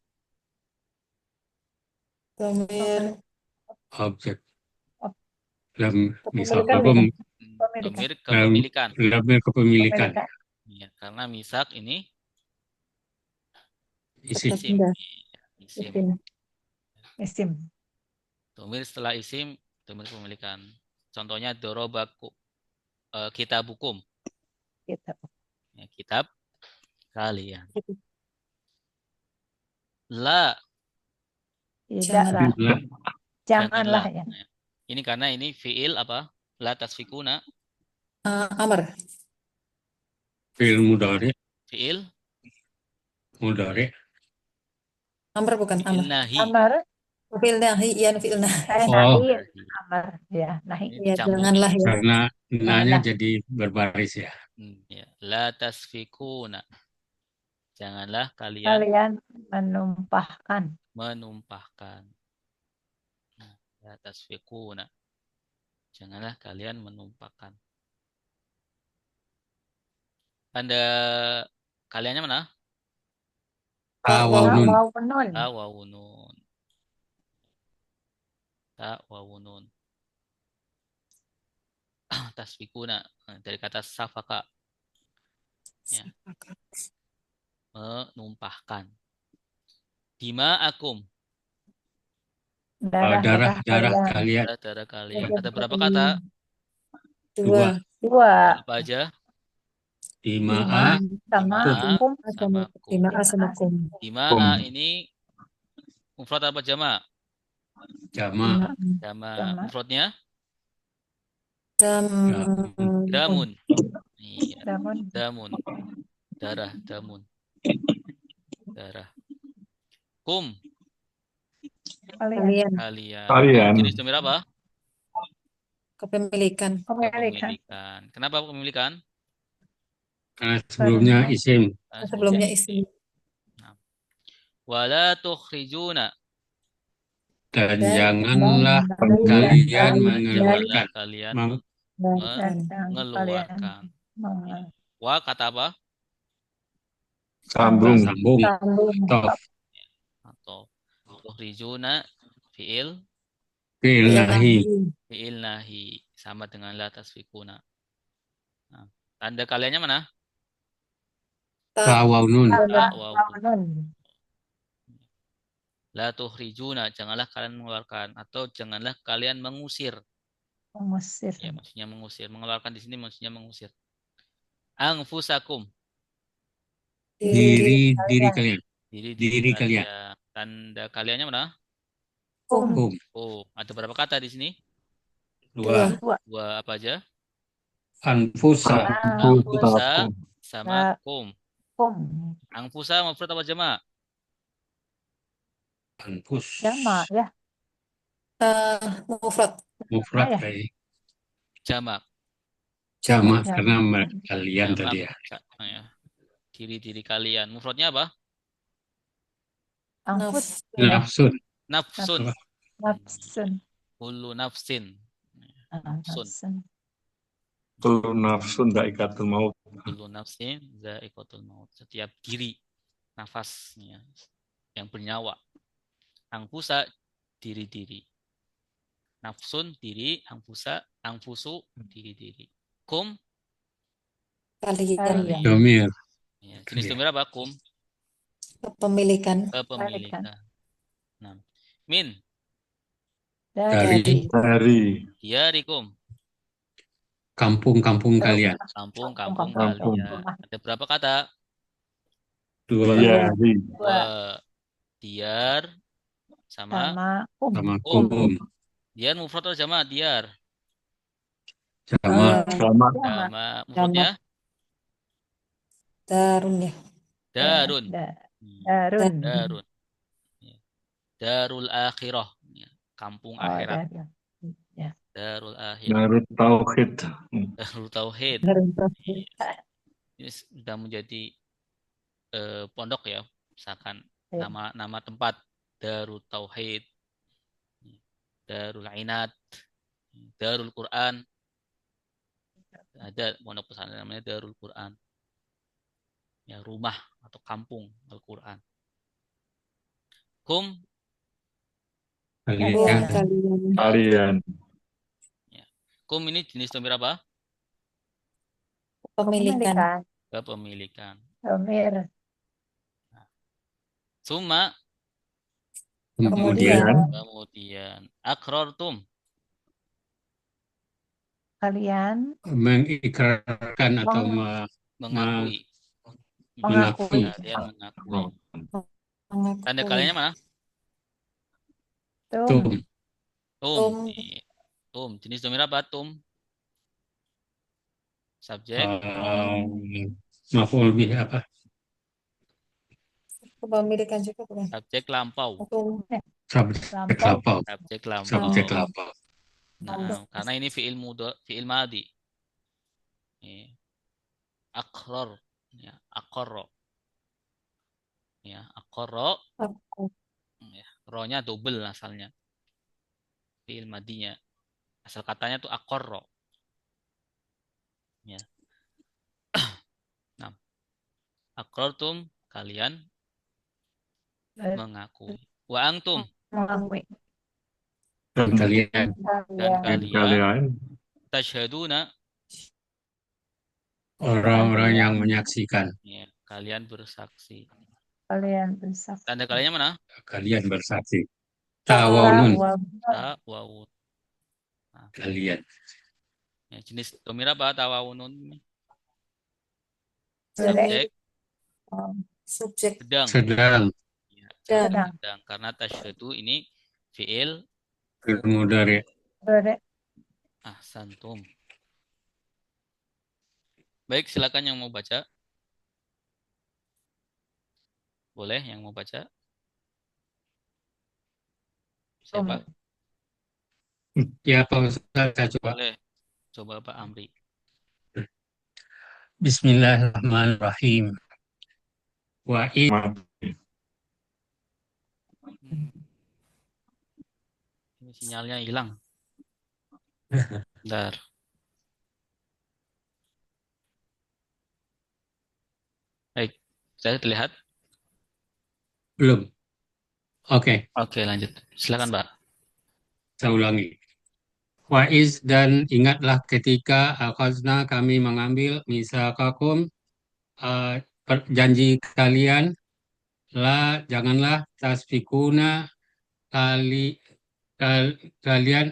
Domir objek. Mitsaqakum domir kepemilikan. Ya, karena misak ini isim. Domir setelah isim, domir kepemilikan. Contohnya dorobaku kitabukum. Ya, kitab kalian. Janganlah ya. Ini karena ini fiil apa? La tasfikuna. Amr. Fi'il mudhari, Fiil Amr bukan fiil Amr. nahi. Amar, Fi'il nahi, iya fi'il nahi. Oh. nahi, amar, ya, nahi. Ini Ya, dicampur. janganlah ya. karena nanya Janganlah. jadi berbaris ya. Ya. La tasfikuna. Janganlah kalian Kalian menumpahkan. menumpahkan. Nah, la tasfikuna. Janganlah kalian menumpahkan. Tanda kaliannya mana? Tawawun. Wawunun. Ta wawu nun. Ta wawu nun. Tasfikuna dari kata safaka, ya. Menumpahkan. Dima'akum. Darah kalian. kalian. Darah kalian. Darah Ada berapa kalian. kata? Dua. Dua. Apa aja? Dima'a Sama Dima'a kum. sama kum. Dima'a sama kum. Dima'a ini mufrad apa jama'? jama' Jama'. Jama'. Mufradnya Damun. damun. Iya, Namun damun. Darah, damun. Darah. Kum, kalian. kalian. Jenis domir apa? Kepemilikan. Kepemilikan. Kepemilikan. Kenapa kepemilikan? karena sebelumnya isim. Nah, Sebelumnya isim. isim. Wala tukhrijuna. Dan Dan janganlah kalian mengeluarkan. Kalian Meng- mengeluarkan. Wa kata apa? Sambung. sambung. Tof. Atau tukhrijuna fi'il Fi'il nahi. fi'il nahi sama dengan la tasfikuna. Nah, tanda kaliannya mana? Tawawun. Wawunun. La tukhrijuna, janganlah kalian mengeluarkan atau janganlah kalian mengusir. Mengusir. Ya, maksudnya mengusir. Mengeluarkan di sini maksudnya mengusir. Anfusakum. Diri kalian. Diri kalian. Tanda kaliannya mana? Kum. Oh, ada berapa kata di sini? Dua. Dua apa aja? Anfusa. Anfusa sama kum. Kum. Anfusa mufrad apa jama'? Anfus. Jama ya. Mufrad. Mufrad Ya. kayak Jama'. jama' Ya. karena kalian Jama'. tadi ya. Ya. Diri kalian. Mufradnya apa? Angkut. Nafsun. Nafsun. Nafsun. Kullu nafsin. Nafsun. Kullu nafsun dha'iqatul maut. Kullu nafsin dha'iqatul maut. Setiap diri, nafasnya yang bernyawa. Angfusa, diri-diri. Nafsun, diri. Angfusa, angfusu, diri-diri. Kum, Kalian. Domir. ya, jenis domir apa? Kum, Kepemilikan. kepemilikan. Nah, min, Dari diyarikum, kampung-kampung kalian. kampung-kampung Kampung. kalian. Ada berapa kata? Dua. Dua. Diyar sama Kum. Sama kum. diyar mufrad atau jama'? Diyar. Sama. Jama' mufradnya Darun ya. darun. Darun. Darun. Ya. Darul akhirah. Ya. Kampung akhirat. Ya. Darul akhirah. Darut tauhid. Darul tauhid. Darun. Ini sudah menjadi pondok ya. Misalkan Ya. nama tempat Darul Tauhid, Darul Inat, Darul Quran. Ada pondok pesantren namanya Darul Quran. Ya, rumah atau kampung Al-Quran. Kum, Kalian. kum ini jenis domir apa? Kepemilikan. Kepemilikan. Domir. Summa, Kemudian kemudian akrortum, Kalian mengikrarkan atau mengakui. mengakui. Kalian mengakui. Tanda kaliannya mana? tum. Tum. Tum. tum. Jenis domir apa? Tum. Subjek. Maf'ul bih apa? Kepemilikan juga bukan? Subjek lampau. Atau Subjek Lampau. lapau. Subjek lampau. Subjek lapau. Nah, karena ini fi'il madi. Ya. Akror. Ya, akorro. Ya, akorro. Ya, ro-nya double asalnya. Fi'il madinya. Asal katanya tuh akorro. Ya. Nah, akrortum kalian mengakui. Wa antum Mengakui. Dan kalian dan Kalian. kalian kalian tasyhaduna, orang-orang yang menyaksikan. ya, kalian bersaksi. Kalian bersaksi. Tanda kaliannya mana? Kalian bersaksi. Tawawun. Tawawun. Nah, Kalian. ya, jenis domir apa tawawunun? Boleh. Subjek subjek sedang. Sedang. Ya, sedang. sedang. Karena tasyhadu ini fi'il Mudhari. Boleh. ahsantum. Baik, silakan yang mau baca. Boleh yang mau baca? Siapa? Ya Pak Ustaz, saya coba. Boleh. Coba Pak Amri. Bismillahirrahmanirrahim. Wa in mati. Ini sinyalnya hilang. Bentar. Baik, saya terlihat. belum. Oke, Oke, lanjut. Silakan, Pak. saya ulangi. Waiz dan ingatlah ketika akhazna kami mengambil misakakum janji kalian janganlah tasfikuna kalian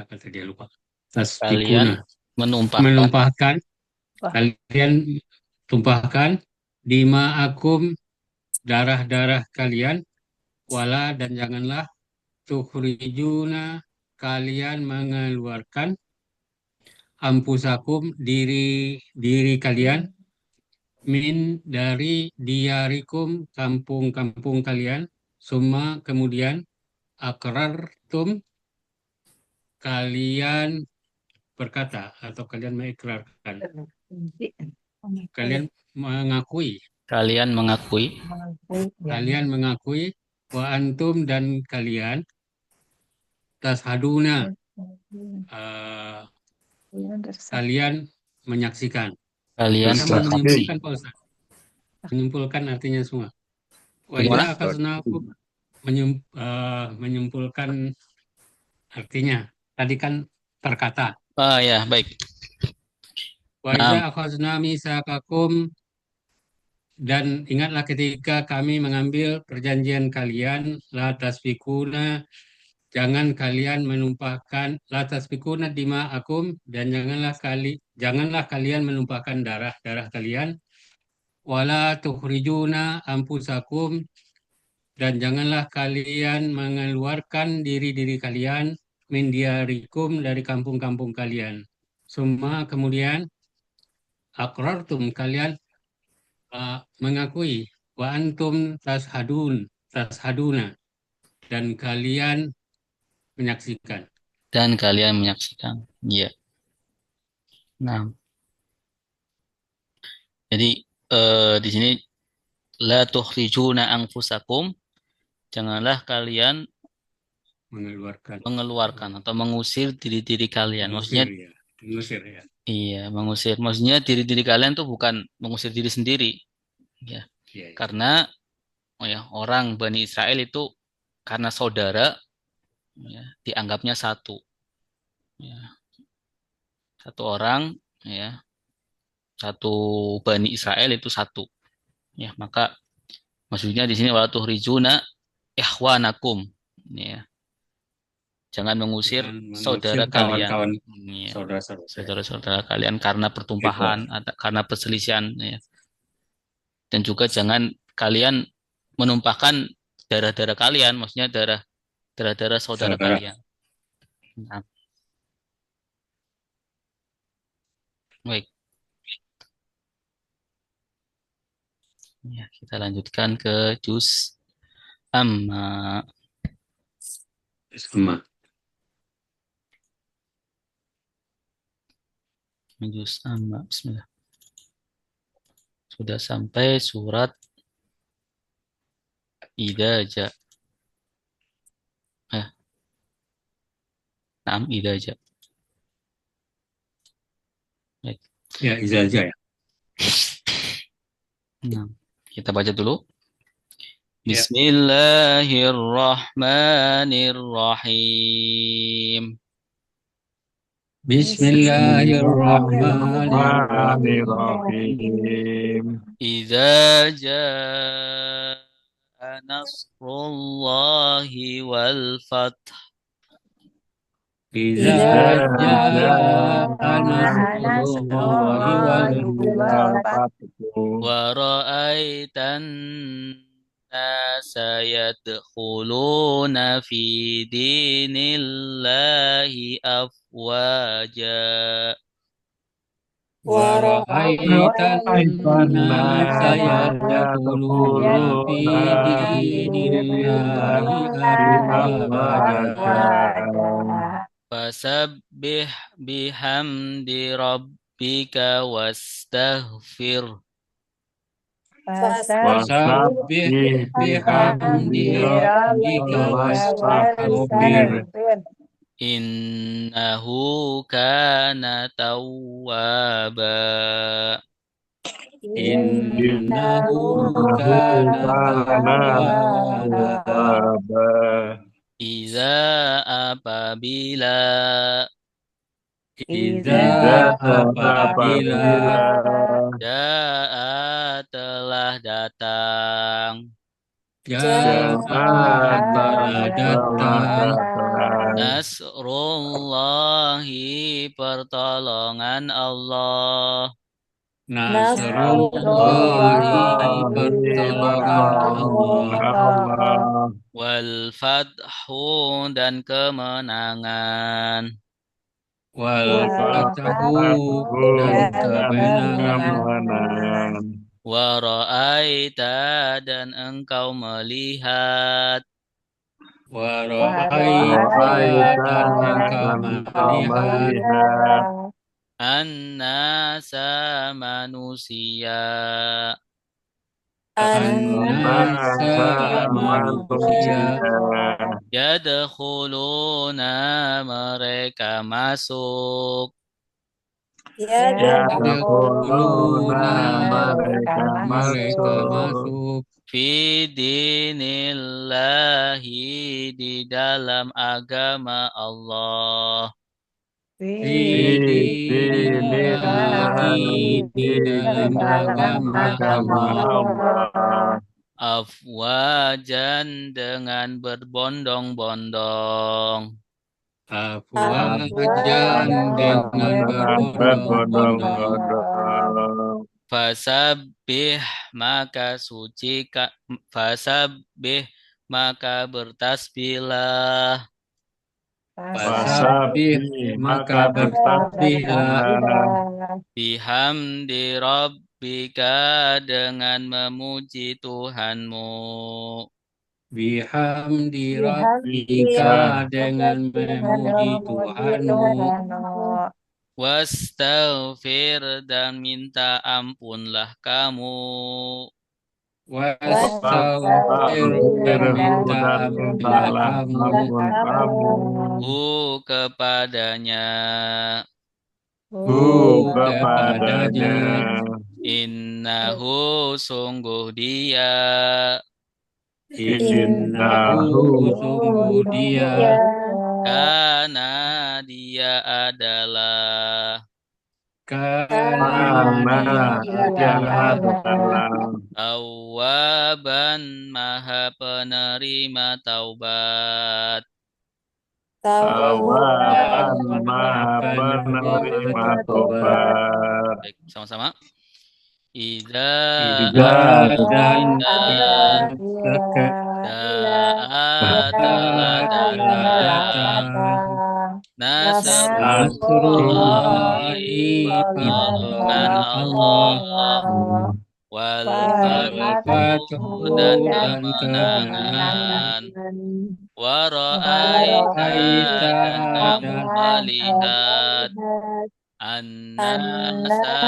apa tadi lupa tasfikuna menumpahkan kalian tumpahkan dima'akum darah-darah kalian wala dan janganlah tukhrijuna kalian mengeluarkan ampusakum diri kalian min dari diarikum kampung-kampung kalian summa kemudian akrartum kalian berkata atau kalian mengikrarkan kalian mengakui Kalian mengakui. kalian mengakui wa antum dan kalian tashaduna kalian menyaksikan. Kalian Bisa menyimpulkan Pak Ustaz. Menyimpulkan artinya semua. Wa idza akhadna menyimpulkan artinya. Tadi kan terkata. Ah ya, baik. Wa idza akhadna misakakum dan ingatlah ketika kami mengambil perjanjian kalian la tasfikuna jangan kalian menumpahkan la tasfikuna dima'akum dan janganlah kalian menumpahkan darah kalian wala tukhrijuna ampusakum dan janganlah kalian mengeluarkan diri-diri kalian min diarikum dari kampung-kampung kalian. Summa kemudian akrartum kalian mengakui wa antum tashaduna dan kalian menyaksikan. Dan kalian menyaksikan. Iya. Nah. Jadi di sini la tukhrijuna anfusakum, janganlah kalian mengeluarkan atau mengusir diri-diri kalian. Maksudnya mengusir ya. Iya, mengusir. Maksudnya diri-diri kalian tuh bukan mengusir diri sendiri. Ya. Iya. Karena orang Bani Israel itu karena saudara ya, dianggapnya satu. Ya. Satu orang ya. Satu Bani Israel itu satu. Ya, maka maksudnya di sini wala tukhrijuna ikhwanakum. Ya. Jangan mengusir saudara kalian. Ya. Saudara-saudara kalian karena pertumpahan, karena perselisihan. Ya. Dan juga jangan kalian menumpahkan darah-darah kalian, maksudnya darah-darah saudara kalian. Nah. Baik. Ya, kita lanjutkan ke juz amma. Sama. Juz amma. Bismillah. Sudah sampai surat idaja. Naam idaja. Baik. Ya, izaja ya. Nah, kita baca dulu. Ya. Bismillahirrahmanirrahim. Bismillahirrahmanirrahim. Idza jaa nasrullahi wal fath. Iza jaa nasrullahi wal fath. Wa ra'aitan nasa yadkhuluna fi dinillahi afwaja. Wa ra'aitan nasa yadkhuluna fi dinillahi afwaja. Fasabbih bihamdi rabbika wastaghfir. Wasabbih bihamdi rabbika wastaghfir. Innahu kana tawwaba. Innahu kana tawwaba. Iza apabila apabila jaa telah datang telah datang nasrullahi pertolongan Allah. Nasrullahi pertolongan Allah. Wal fathu dan kemenangan. Wal fathu dan kemenangan. Wa ra'aita dan engkau melihat. Wa ra'aita dan engkau melihat. An-nasa manusia. An-nasa manusia. Yadkhuluna mereka masuk. Yadkhuluna mereka masuk. Fi dinillahi di dalam agama Allah. Fi dinillahi di dalam agama Allah. Afwajan dengan berbondong-bondong. Afwajan dengan berbondong-bondong. Fasabbih maka fasabbih maka bertasbihlah. Fasabbih maka bertasbihlah. Bihamdi rabbika dengan memuji Tuhanmu. Bihamdi rabbika dengan memuji Tuhanmu. Wastaghfir dan minta ampunlah kamu. Wastaghfir dan minta ampunlah kamu. Kepadanya. Kepadanya. Innahu sungguh dia. Innahu sungguh dia. Karena dia adalah. Karena dia adalah. Tawwaban maha penerima taubat. Tawwaban maha penerima taubat. Baik, sama-sama. Idza telah datang Nasrullahi, Nasrullahi pertolongan Allah, Allah wal wal fathu dan dan kemenangan, Waraita wara'aita dan kamu dan melihat annasa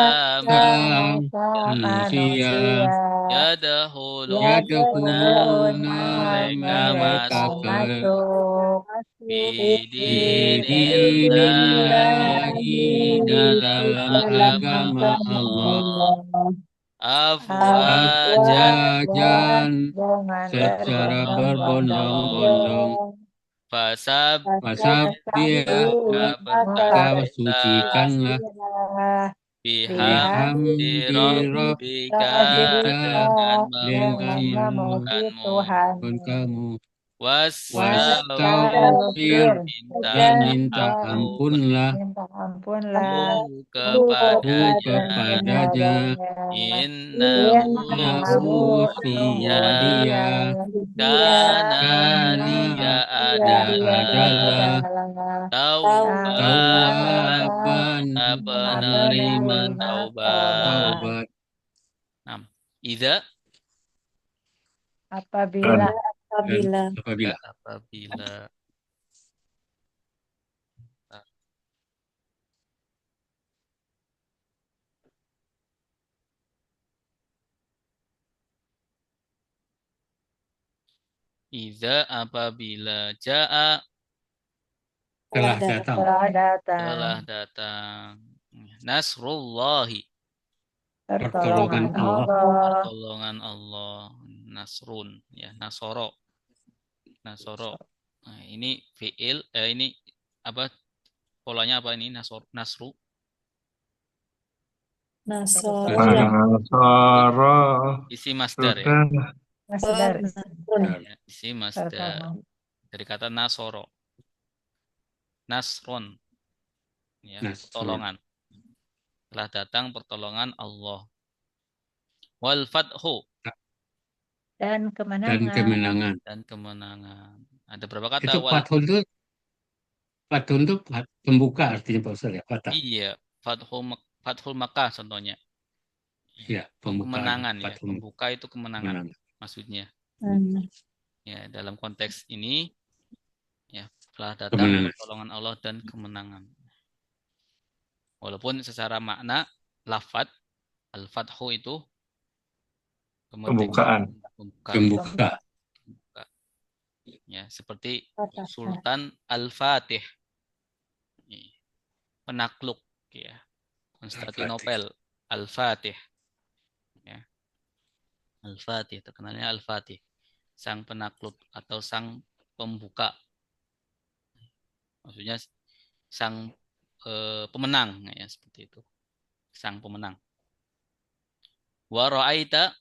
manusia yadkhuluna yadkhuluna mereka mereka masuk ke bidinillahi dalam dalam agama agama Allah Allah afwajan afwajan dengan secara berbondong-bondong. berbondong-bondong. fasabbih Fasabbih maka sucikanlah Bertasbihlah bihamdi bihamdi rabbika rabbika dengan dengan memuji memuji Tuhanmu Tuhan. kamu wastaghfir wastaghfir minta dan minta ampun ampunlah Minta ampunlah kepadanya kepadanya innahu innahu dia sungguh dia karena dia karena adalah adalah tauwaban tauwaban penerima taubat. taubat. Nah, idza apabila Dan apabila apabila apabila jaa telah datang telah datang nasrullahi pertolongan Allah. pertolongan Allah, nasrun ya, nasoro. Nah, ini fiil ini apa polanya apa ini nasru Nasoro Nasara isi masdar ya. sudah masdar Ya, isi masdar dari kata nasoro, nasron ya, Nasrun. pertolongan. Telah datang pertolongan Allah. Wal fathu dan Dan kemenangan. kemenangan. Ada berapa kata Itu wal? fathun itu pembuka artinya Pak Ustaz ya, fatah. Iya, fathul Makkah contohnya. Ya, pembuka. Kemenangan ya, Fathul pembuka itu kemenangan Menang. maksudnya. Hmm. Ya, dalam konteks ini ya telah datang Kemenangan. pertolongan Allah dan kemenangan. Walaupun secara makna lafadz al-fathu itu Pembukaan. Pembuka. Ya, seperti Sultan Al-Fatih. Penakluk ya. Konstantinopel Al-Fatih. Ya. Al-Fatih, terkenalnya Al-Fatih. Sang penakluk atau sang pembuka. Maksudnya sang pemenang ya, seperti itu. Sang pemenang. Wa ra'aita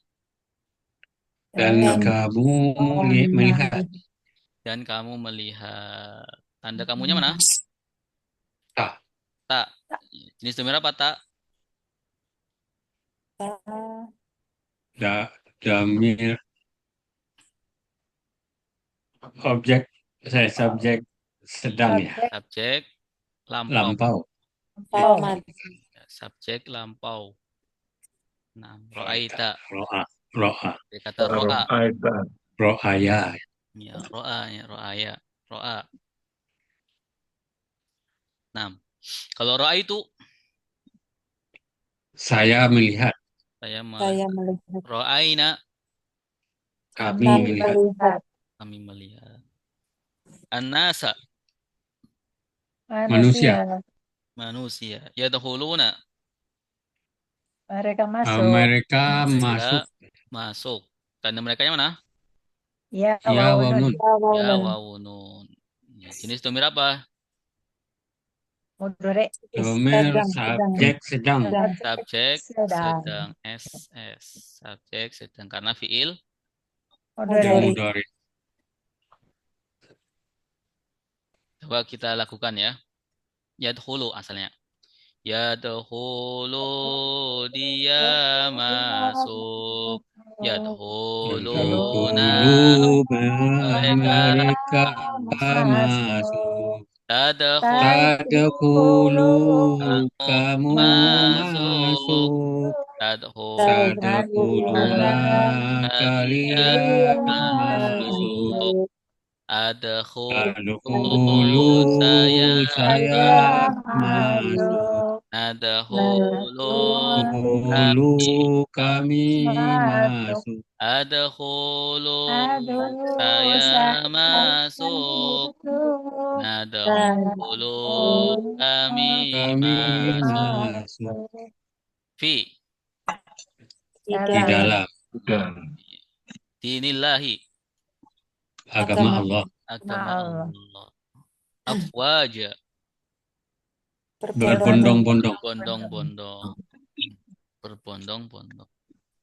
Dan kamu melihat dan kamu melihat. Tanda kamunya mana? tak Tak. Jenis domir apa tak? damir objek subjek sedang ya, Subjek lampau. lampau. Subjek lampau. Nah, ro'aita. Ro'a. Dari kata ro'a. Ro'aya. Ya, ro'a ya, ro'aya. Ro'a. Nah, kalau ro'a itu Saya melihat. saya melihat. ro'aina Kami melihat. kami melihat. An-nasa Manusia. Yadkhuluna Mereka masuk. Mereka mereka masuk. masuk. Tanda mereka yang mana? Ya Ya waunun. waunun. Ya waunun. Ya, jenis domir apa? Mudhari. Domir subjek sedang. Subjek Sedang. sedang SS. Subjek sedang karena fiil Mudhari. Mudhari. coba kita lakukan ya. Yadkhulu asalnya. Yadkhulu dia masuk. Yadkhuluna Mereka masuk. Tadkhulu Tadkhulu kamu kamu masuk. masuk. Tadkhulu Tadkhululah kalian kalian masuk. masuk. Adkhulu saya Saya masuk. masuk. Adkhulu Dulu kami Masuk. masuk. Adkhulu Aduh, saya saya masuk. masuk. Nadkhulu kami Kami masuk. masuk Fi di Dalam dalam Dan dinillahi agama Allah. agama Allah. Allah. Afwaja Berbondong-bondong. bondong-bondong. Berbondong-bondong.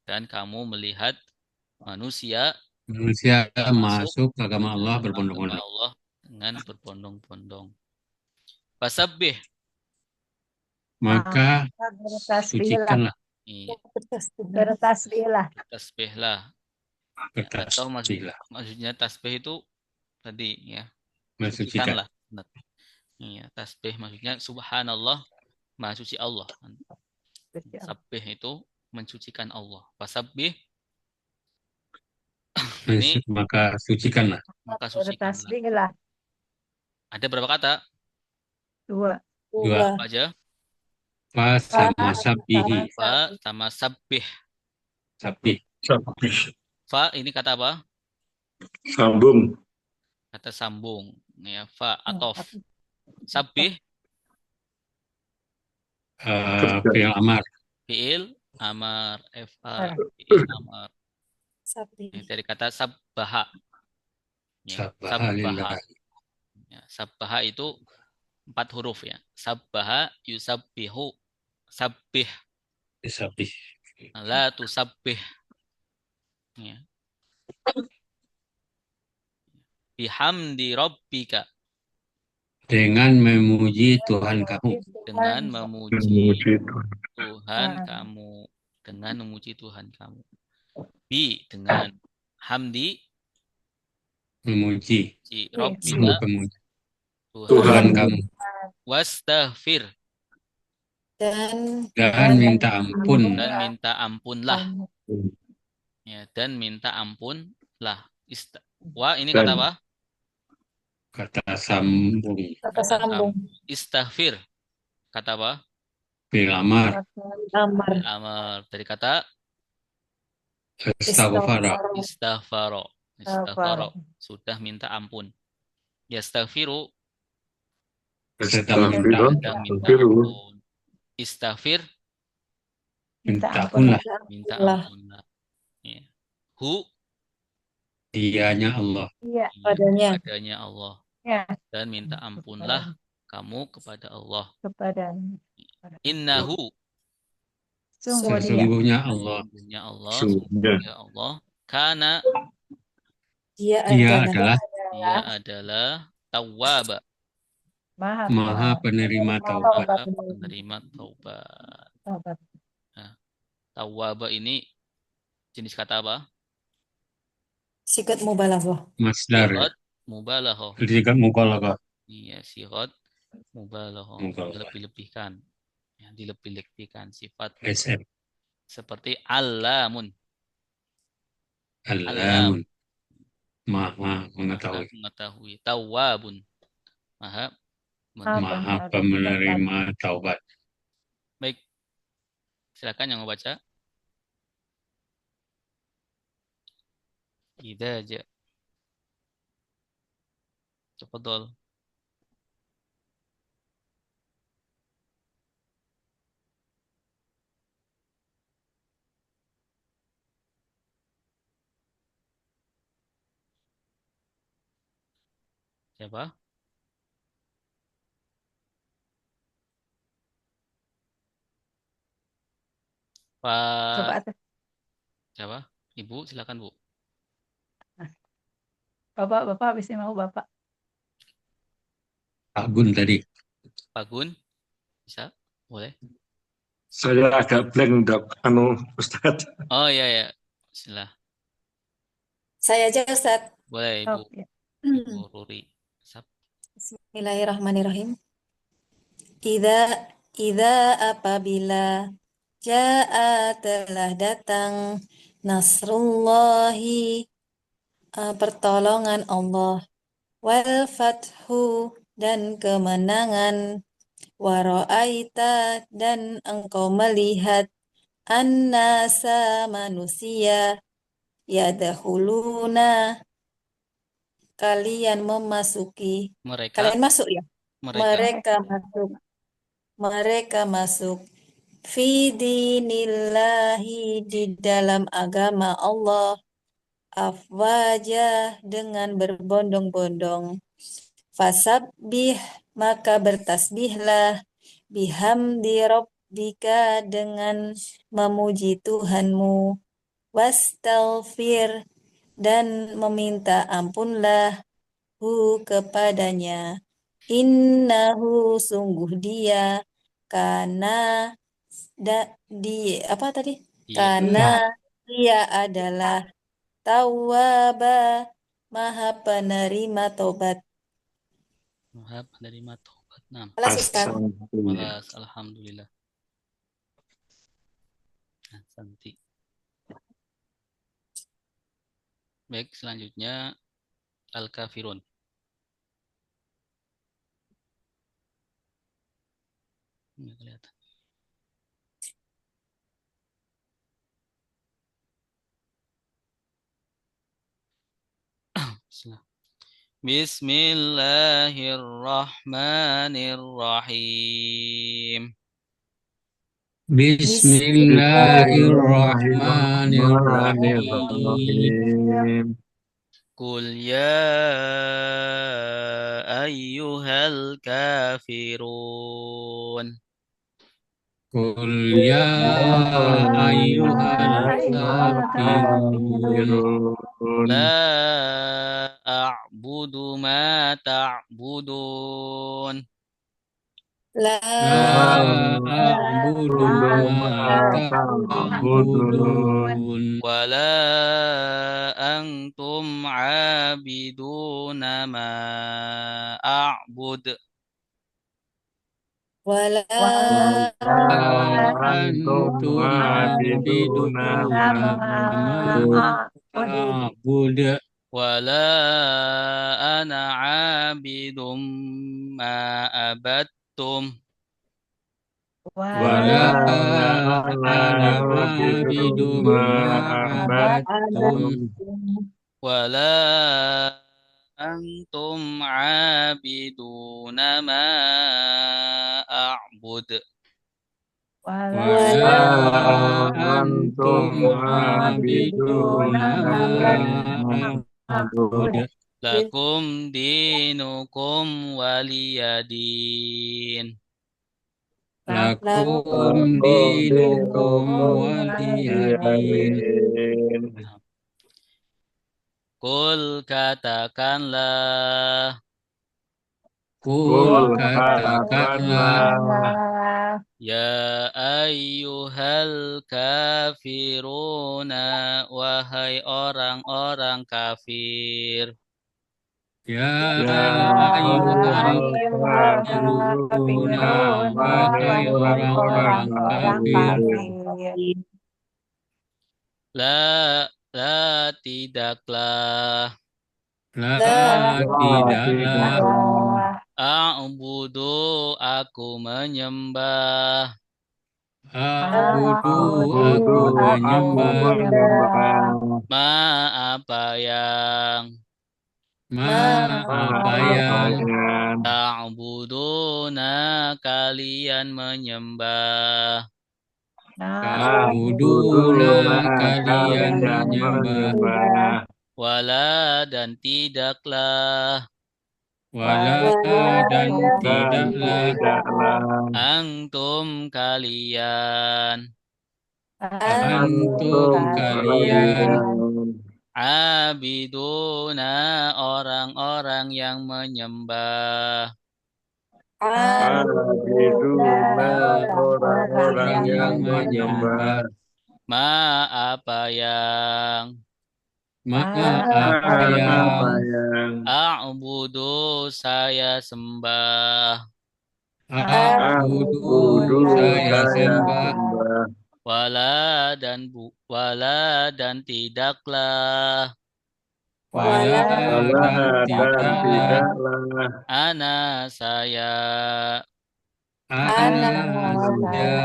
Dan kamu melihat manusia Manusia masuk masuk ke agama Allah agama berbondong-bondong. Allah dengan berbondong-bondong. Fasabbih. Maka Bertasbihlah. sucikanlah, Iya, Bertasbihlah. tasbihlah. Atau bertasbihlah, maksudnya tasbih itu tadi ya, mensucikan. sucikanlah. Benar. Iya, tasbih maksudnya subhanallah, maha suci Allah. Sabbih itu mensucikan Allah. Fasabbih ini Maka sucikanlah. maka sucikanlah. Bertasbihlah. Ada berapa kata? 2. Dua. Apa aja? Fa sama sabbihi. Fa sama sabbih. Sabih. sabih, Fa ini kata apa? sambung, Kata sambung. Ya, fa atof. Sabbih Fi'il amar. fiil amar fa fiil amar. sapi. Ini dari kata sabbaha. Ya, Sabbaha lillah. Ya, sabbaha itu 4 huruf ya. Sabbaha yusabbihu. Sabbih. Sabih. La tusabbih. Ya. Bihamdi rabbika. Dengan memuji Tuhan kamu. Dengan memuji memuji Tuhan. Tuhan kamu. Dengan memuji Tuhan kamu. Bi dengan hamdi. Memuji Si kamu, rabbika. memuji Tuhan. Tuhan kamu. Wastaghfir. Dan Dan minta ampun. Dan minta ampunlah. Ya, dan minta ampunlah. Wa ini kata apa? Kata sambung. kata sambung. Istaghfir. Kata apa? Fi'il amar. Amar. Amar. Dari kata Istaghfara. istaghfaro. Istaghfaro. Sudah minta ampun. Yastaghfiru. Sedang minta Sedang minta Astaghfiru. ampun. Istaghfir. minta ampunlah. Minta Allah. ampunlah. Ya. Hu. Dianya Allah. Iya. Padanya. Padanya Allah. Ya. Dan minta ampunlah kamu kepada Allah. Kepada Innahu. sungguh dia. Sesungguhnya Allah. Sesungguhnya Allah. Sungguhnya. Ya Allah. Karena Dia Dia adalah dia adalah tawwab. Maha penerima taubat. Penerima taubat. Taubat. Tawwab ini jenis kata apa? sigat mubalaghah. Masdar. Sigat mubalaghah. Sigat mubalaghah. Iya, sigat mubalaghah. Mubalaghah. Dilebih-lebihkan. Ya, dilebih-lebihkan sifat SM. seperti allamun. Alamun. Maha mengetahui. Mengetahui. Tawwabun. Maha Maha penerima taubat. baik. Silakan yang mau baca. Idza ja. Tafadhol. Siapa? Coba Pak atas. siapa? Ibu, silakan Bu. Bapak habis ini mau Bapak. Pak Gun tadi. Pak Gun, bisa? Boleh? Saya agak blank, Dok. Ustadz. Oh iya ya. Bismillah. Saya aja Ustaz. Boleh Ibu. Oh, ya. Ibu Ruri. Bismillahirrahmanirrahim. Ida apabila jaa telah datang nasrullahi pertolongan Allah wal fathu dan kemenangan wara'aita dan engkau melihat annasa manusia yadkhuluna kalian memasuki Mereka kalian masuk ya mereka masuk fi dinillahi di dalam agama Allah afwaja dengan berbondong-bondong fasabbih maka bertasbihlah bihamdi rabbika dengan memuji Tuhanmu wastaghfir dan meminta ampunlah hu kepadanya innahu sungguh dia karena karena dia adalah tawwaba maha penerima tobat. maha penerima taubat. Nah, Ustaz. walas, alhamdulillah. Nah, santi. Baik, selanjutnya Al-Kafirun. Nggak kelihatan. Bismillahirrahmanirrahim. Bismillahirrahmanirrahim. Qul ya ayyuhal kafirun. Qul ya ayyuhal kafirun. La a'budu ma ta'budun. La a'budu ma ta'budun. Wala antum 'abiduna ma a'bud. wala antum 'abiduna ma a'bud. Wala ana 'abidum ma abattum. Wala ana 'abidum ma abattum. Wala antum 'abiduna ma a'bud. Wala antum 'abiduna ma a'bud. Lakum dinukum waliyadin. Lakum dinukum waliyadin. Qul katakanlah. Qul katakanlah. Ya ayyuhal kafiruna, wahai orang-orang kafir. Ya ayyuhal kafiruna, wahai orang-orang kafir. La tidaklah. La tidaklah. A'budu aku menyembah. A'budu aku menyembah. Ma apa yang ta'buduna kalian menyembah. Ta'buduna kalian menyembah. Wala dan tidaklah. Wala dan tidaklah. Antum kalian. Abiduna orang-orang yang menyembah. Orang-orang yang menyembah. Ma apa yang A'budu A'budu saya sembah. A'budu saya sembah. Wala dan tidaklah Wala dan tidaklah. ana saya Ana saya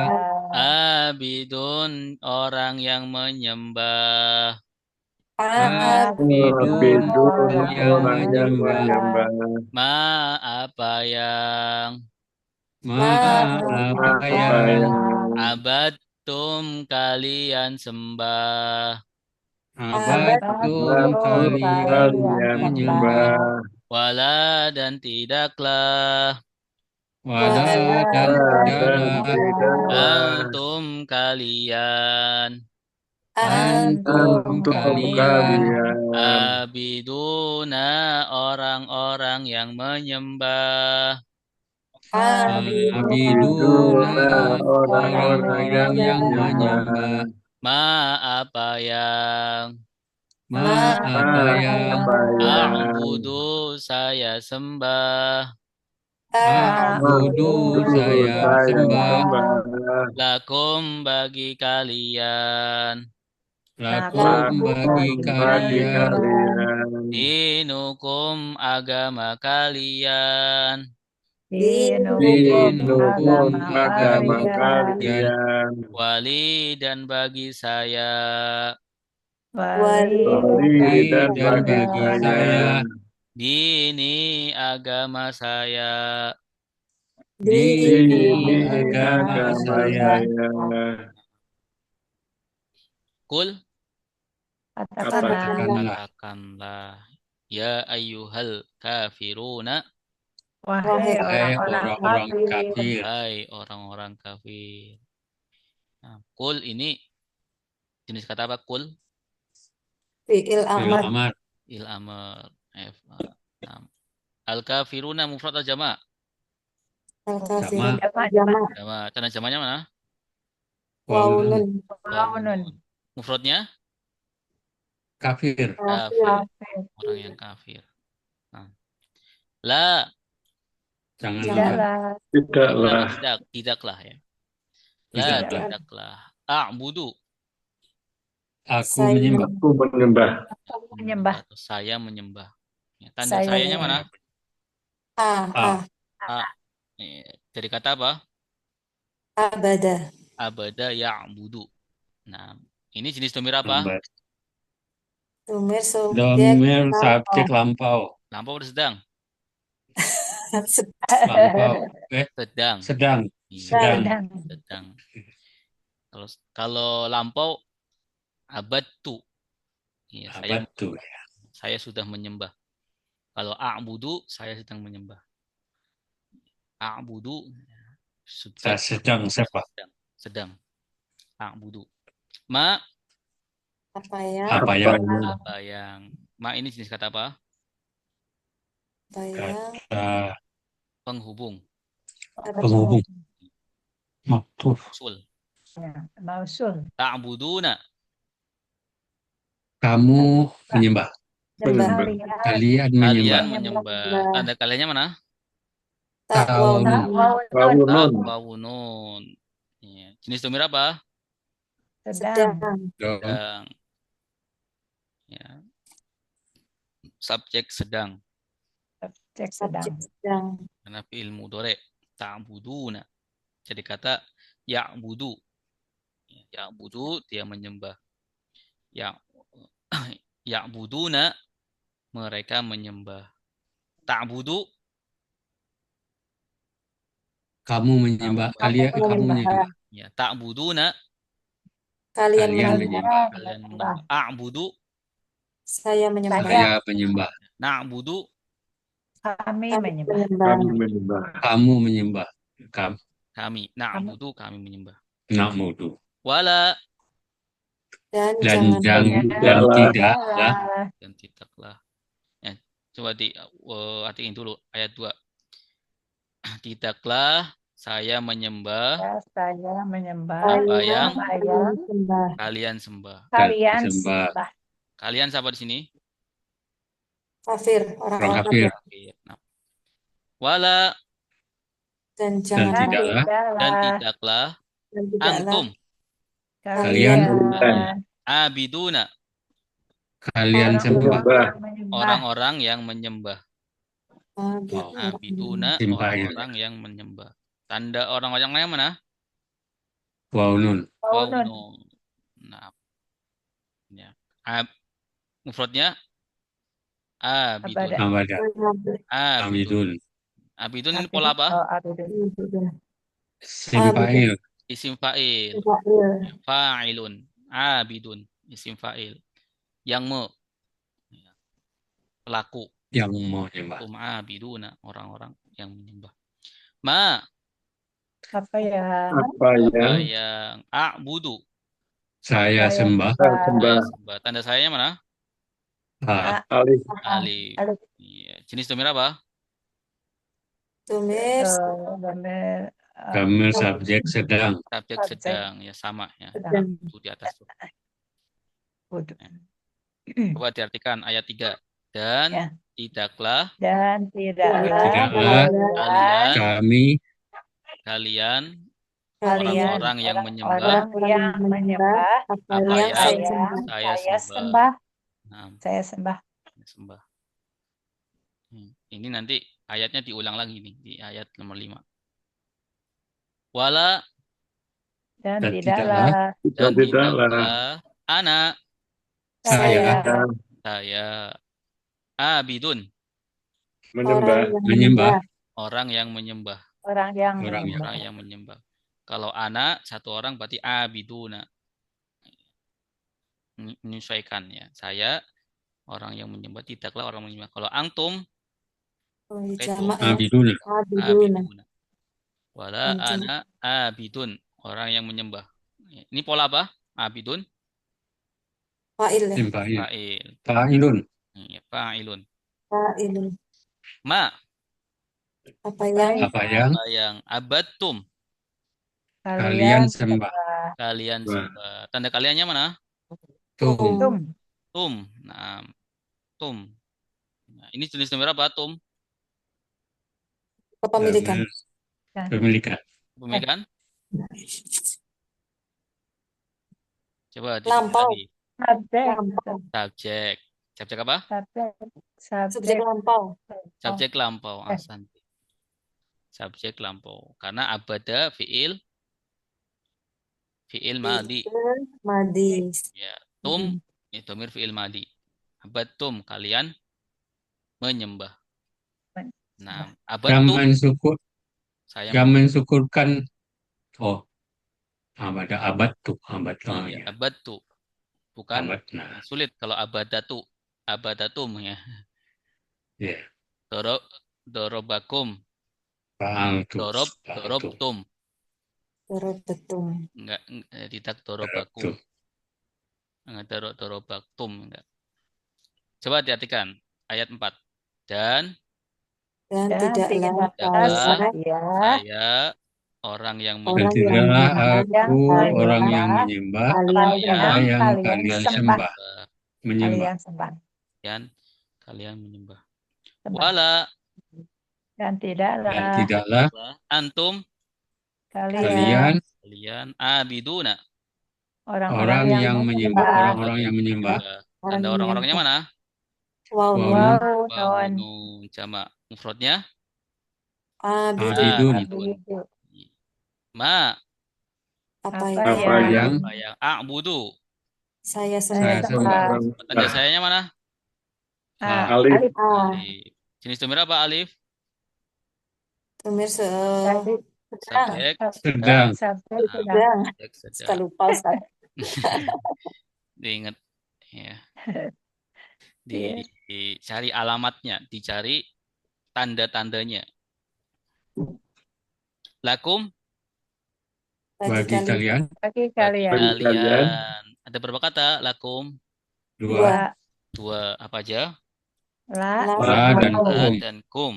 abidun orang yang menyembah abidun orang yang menyembah. ma apa yang Apa yang abadtum kalian sembah. abadtum kalian menyembah. Wala dan tidaklah Wala dan tidaklah antum kalian antum kalian abiduna orang-orang yang menyembah abiduna orang-orang yang menyembah. ma apa yang a'budu saya sembah A'budu saya sembah. lakum bagi kalian Lakum bagi kalian dinukum agama kalian dinukum agama kalian. wali dan bagi saya Wali dan bagi saya dini agama saya dini agama saya. Kul Katakanlah, katakanlah ya ayyuhal kafiruna wahai Orang-orang orang-orang kafir, kafir. hai orang-orang kafir. Nah, kul ini jenis kata apa? Kul Fi'il amar. Amar. il amr nah, al kafiruna mufrad atau jama'? Al-kafirun. Sama. Jama'. Jama'. Tanda jamanya mana? Waunun. Waunun, Mufradnya Kafir. kafir. Orang yang kafir. Nah. La Janganlah. tidaklah ya. La Tidaklah. tidaklah. A'budu Aku menyembah. menyembah. atau saya menyembah. Ya, tanda Saya sayanya mana? A. Dari kata apa? Abada. Abada ya'budu. Nah, ini jenis domir apa? Tumir subjek. Domir subjek lampau. Lampau atau sedang? Lampau. Sedang. Sedang. Iya, sedang. Kalau lampau abadtu. Ya, Abadu. saya sudah menyembah. Kalau a'budu saya sedang menyembah. A'budu Saya sedang siapa? sedang. A'budu. Ma Apa ya? Apa yang apa yang ma ini jenis kata apa? Apa ya? kata Penghubung. penghubung? Maktuf. Usul. Ya, mausul. Ta'buduna. Kamu menyembah. Kalian menyembah. menyembah. Tanda kaliannya mana? Wawunun. Wawunun. Ya. Jenis domir apa? Sedang. Sedang. Ya. Subjek sedang. Cek sedang. Karena fi'il mudhari ta'buduna. Jadi kata ya'budu. Ya'budu dia menyembah. Ya'buduna mereka menyembah. Ta'budu Kamu menyembah. Kalian kamu menyembah. ya ta'buduna Kalian Kalian menyembah. kalian menyembah. A'budu Saya menyembah. Saya menyembah. na'budu Kami menyembah. Kamu menyembah. kami. Na'budu kami menyembah. Na'budu. Wala Dan Dan jangan tidaklah. dan tidaklah. Ya, coba artiin dulu ayat 2. Tidaklah saya menyembah Saya menyembah. apa yang menyembah. kalian sembah. Kalian sembah. sembah. Kalian siapa di sini? Kafir, orang orang kafir. kafir. Nah, wala dan Dan jangan tidaklah dan tidaklah dan tidaklah antum kalian kalian abiduna kalian sembah Menyembah. orang-orang yang menyembah. Oh, Abiduna Simpail. orang-orang yang menyembah. Tanda orang-orang yang mana? Wow nun. Wow, nun. no. Nah, ya. Mufradnya abidun. Abada. Abada. Abidun. Abidun. Abidun ini pola apa? Oh, abidun. Simpail. Isim fa'il. Fa'ilun. Abidun. Isim fa'il. Yang pelaku. Yang mau nyembah. Abiduna. Orang-orang yang menyembah. Ma. Apa ya? Apa Apa yang yang a'budu. Saya sembah. sembah? Sembah. Tanda sayanya mana? Ah, Alif. Alif. Alif. Iya. Jenis domir apa? Tumis Benar. Gamil subjek sedang. Subjek Subjek. sedang. Ya sama ya. Sedang. Itu di atas tuh. Wudu. Coba diartikan ayat 3. Dan Ya. tidaklah Dan tidaklah Tidaklah kalian kami orang-orang yang menyembah orang yang menyembah apa yang saya saya sembah. Nah, Saya sembah. sembah. Ini nanti ayatnya diulang lagi nih di ayat nomor 5. Wala Dan Dan tidaklah dan Tidaklah tidaklah anak saya saya abidun menyembah orang yang menyembah. orang yang Orang yang- Orang yang menyembah. Kalau anak satu orang berarti abiduna. Menyesuaikan ya. Saya orang yang menyembah, tidaklah orang menyembah. Kalau antum jamak ya. abiduna. abiduna. Wala Antum. ana abidun, orang yang menyembah. Ini pola apa? Abidun, Fa'il ya. Simpail. fa'il. Fa'ilun. Fa'ilun. Fa'ilun. Ma, Apa yang Apa yang apa yang abattum, kalian sembah. kalian Wah. sembah. Tanda kaliannya mana? Tum. tum. Tum. Nah, tum. Nah, ini jenis nomor apa? Tum. kepemilikan? Gamil pemilikan. Pemilikan? Coba Lampau. lagi. Subjek. Subjek. Subjek apa? Subjek lampau. Subjek lampau. Ahsan. Subjek lampau. Karena abada fiil madi. Madi. Ya, tum itu domir fiil madi. Abattum, kalian menyembah. Nah, abattum Gaman syukur. saya Gaman syukurkan. Oh. Abada abad tuh. Abad. Oh, iya, ya. abattu. Bukan Abad. Nah. sulit kalau abadatum ya. Ya. Dorobakum, Fa'altu. dorobtum. Betul. Enggak, tidak dorobakum. Enggak dorobaktum enggak. Coba diartikan ayat 4. Dan tidaklah saya orang yang Dan Orang tidaklah yang aku menyembah. orang yang menyembah kalian apa yang Kalian kalian sembah. sembah. Menyembah. Kalian menyembah. Sembah. Wala Dan Dan tidaklah tidaklah antum kalian abiduna. orang yang menyembah. Orang-orang yang menyembah. Tanda orang-orangnya mana? Wow. Wow. Wow, nun. nun. Jamak. Mufradnya Abidun. Abidun. ma. Apa Apa yang Apa yang Yang a'budu. saya saya sembah? sembah. Tanda sayanya mana? Alif. Alif. Jenis domir apa alif? Tumir Subjek. Sedang. sedang. Subjek Suka sedang. lupa Ustaz. Diingat ya. Dicari alamatnya, dicari tanda-tandanya. Lakum Bagi kalian Bagi kalian. kalian. Ada berapa kata lakum? dua. Dua apa aja? La. La dan La kum. dan kum.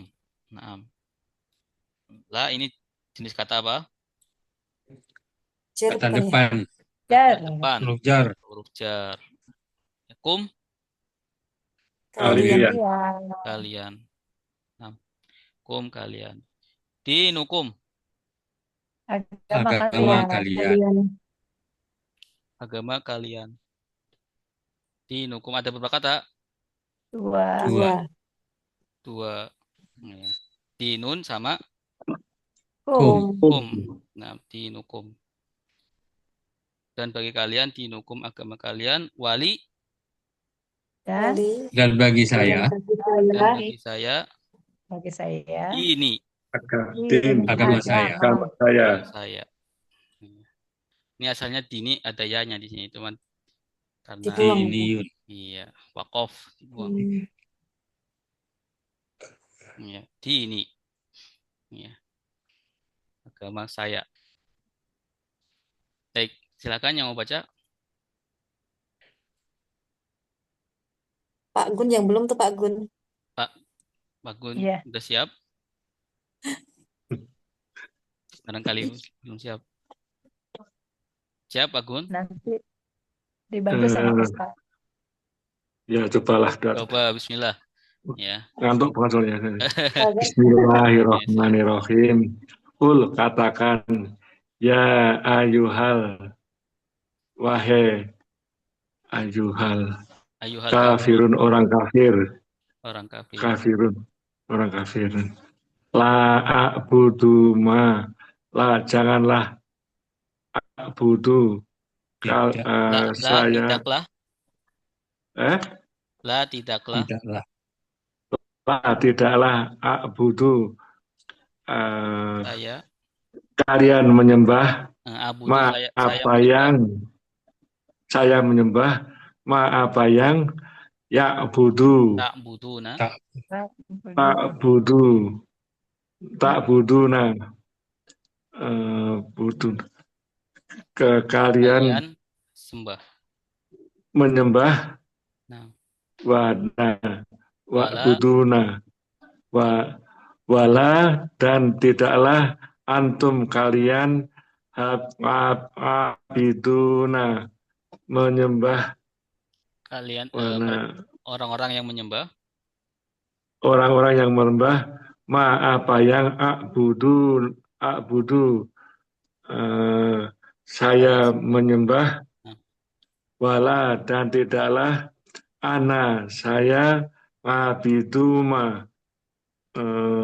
Nah, la ini jenis kata apa? Kata depan. Jar. Depan. Huruf jar. Huruf jar. Kum Kalian. Kalian. kalian. Nah, kum kalian. Dinukum Agama Agama kalian. kalian. agama kalian. Dinukum ada berapa kata? 2. Dua. Dua. Ya. Dinun sama Kum. kum. Nah, dinukum. Dan bagi kalian dinukum agama kalian wali Dan Wali. Dan bagi saya, dan bagi saya bagi saya ini Din. agama saya. Agama saya. saya. Ini asalnya dini ada ya-nya di sini, teman. Karena Dibuang. Diniyun. iya, wakof dibuang. Iya, dini. Iya. Agama saya. Baik, silakan yang mau baca. Pak Gun yang belum tuh Pak Gun. Pak Gun, Iya. udah siap? Barangkali belum siap. Siap, Pak Gun? nanti dibantu sama Eh, Ustaz. Ya, cobalah. Coba, bismillah. Ya. Ngantuk banget soalnya. Bismillahirrahmanirrahim. Kul katakan, ya ayuhal, wahai ayuhal, Ayuhal kafirun orang kafir, orang kafir. kafirun orang kafir. La a'budu ma, la janganlah a'budu Tidak. saya Tidaklah. La tidaklah. Tidaklah. tidaklah a'budu Saya. kalian menyembah Abudu ma saya apa menyembah. yang saya menyembah ma apa yang ya budu Tak buduna. tak budu tak buduna budu ke kalian Kalian sembah. menyembah Nah, wa Wala. buduna wala dan tidaklah antum kalian abiduna menyembah kalian wala orang-orang yang menyembah orang-orang yang menyembah ma apa yang a'budu saya menyembah wala dan tidaklah ana saya abiduma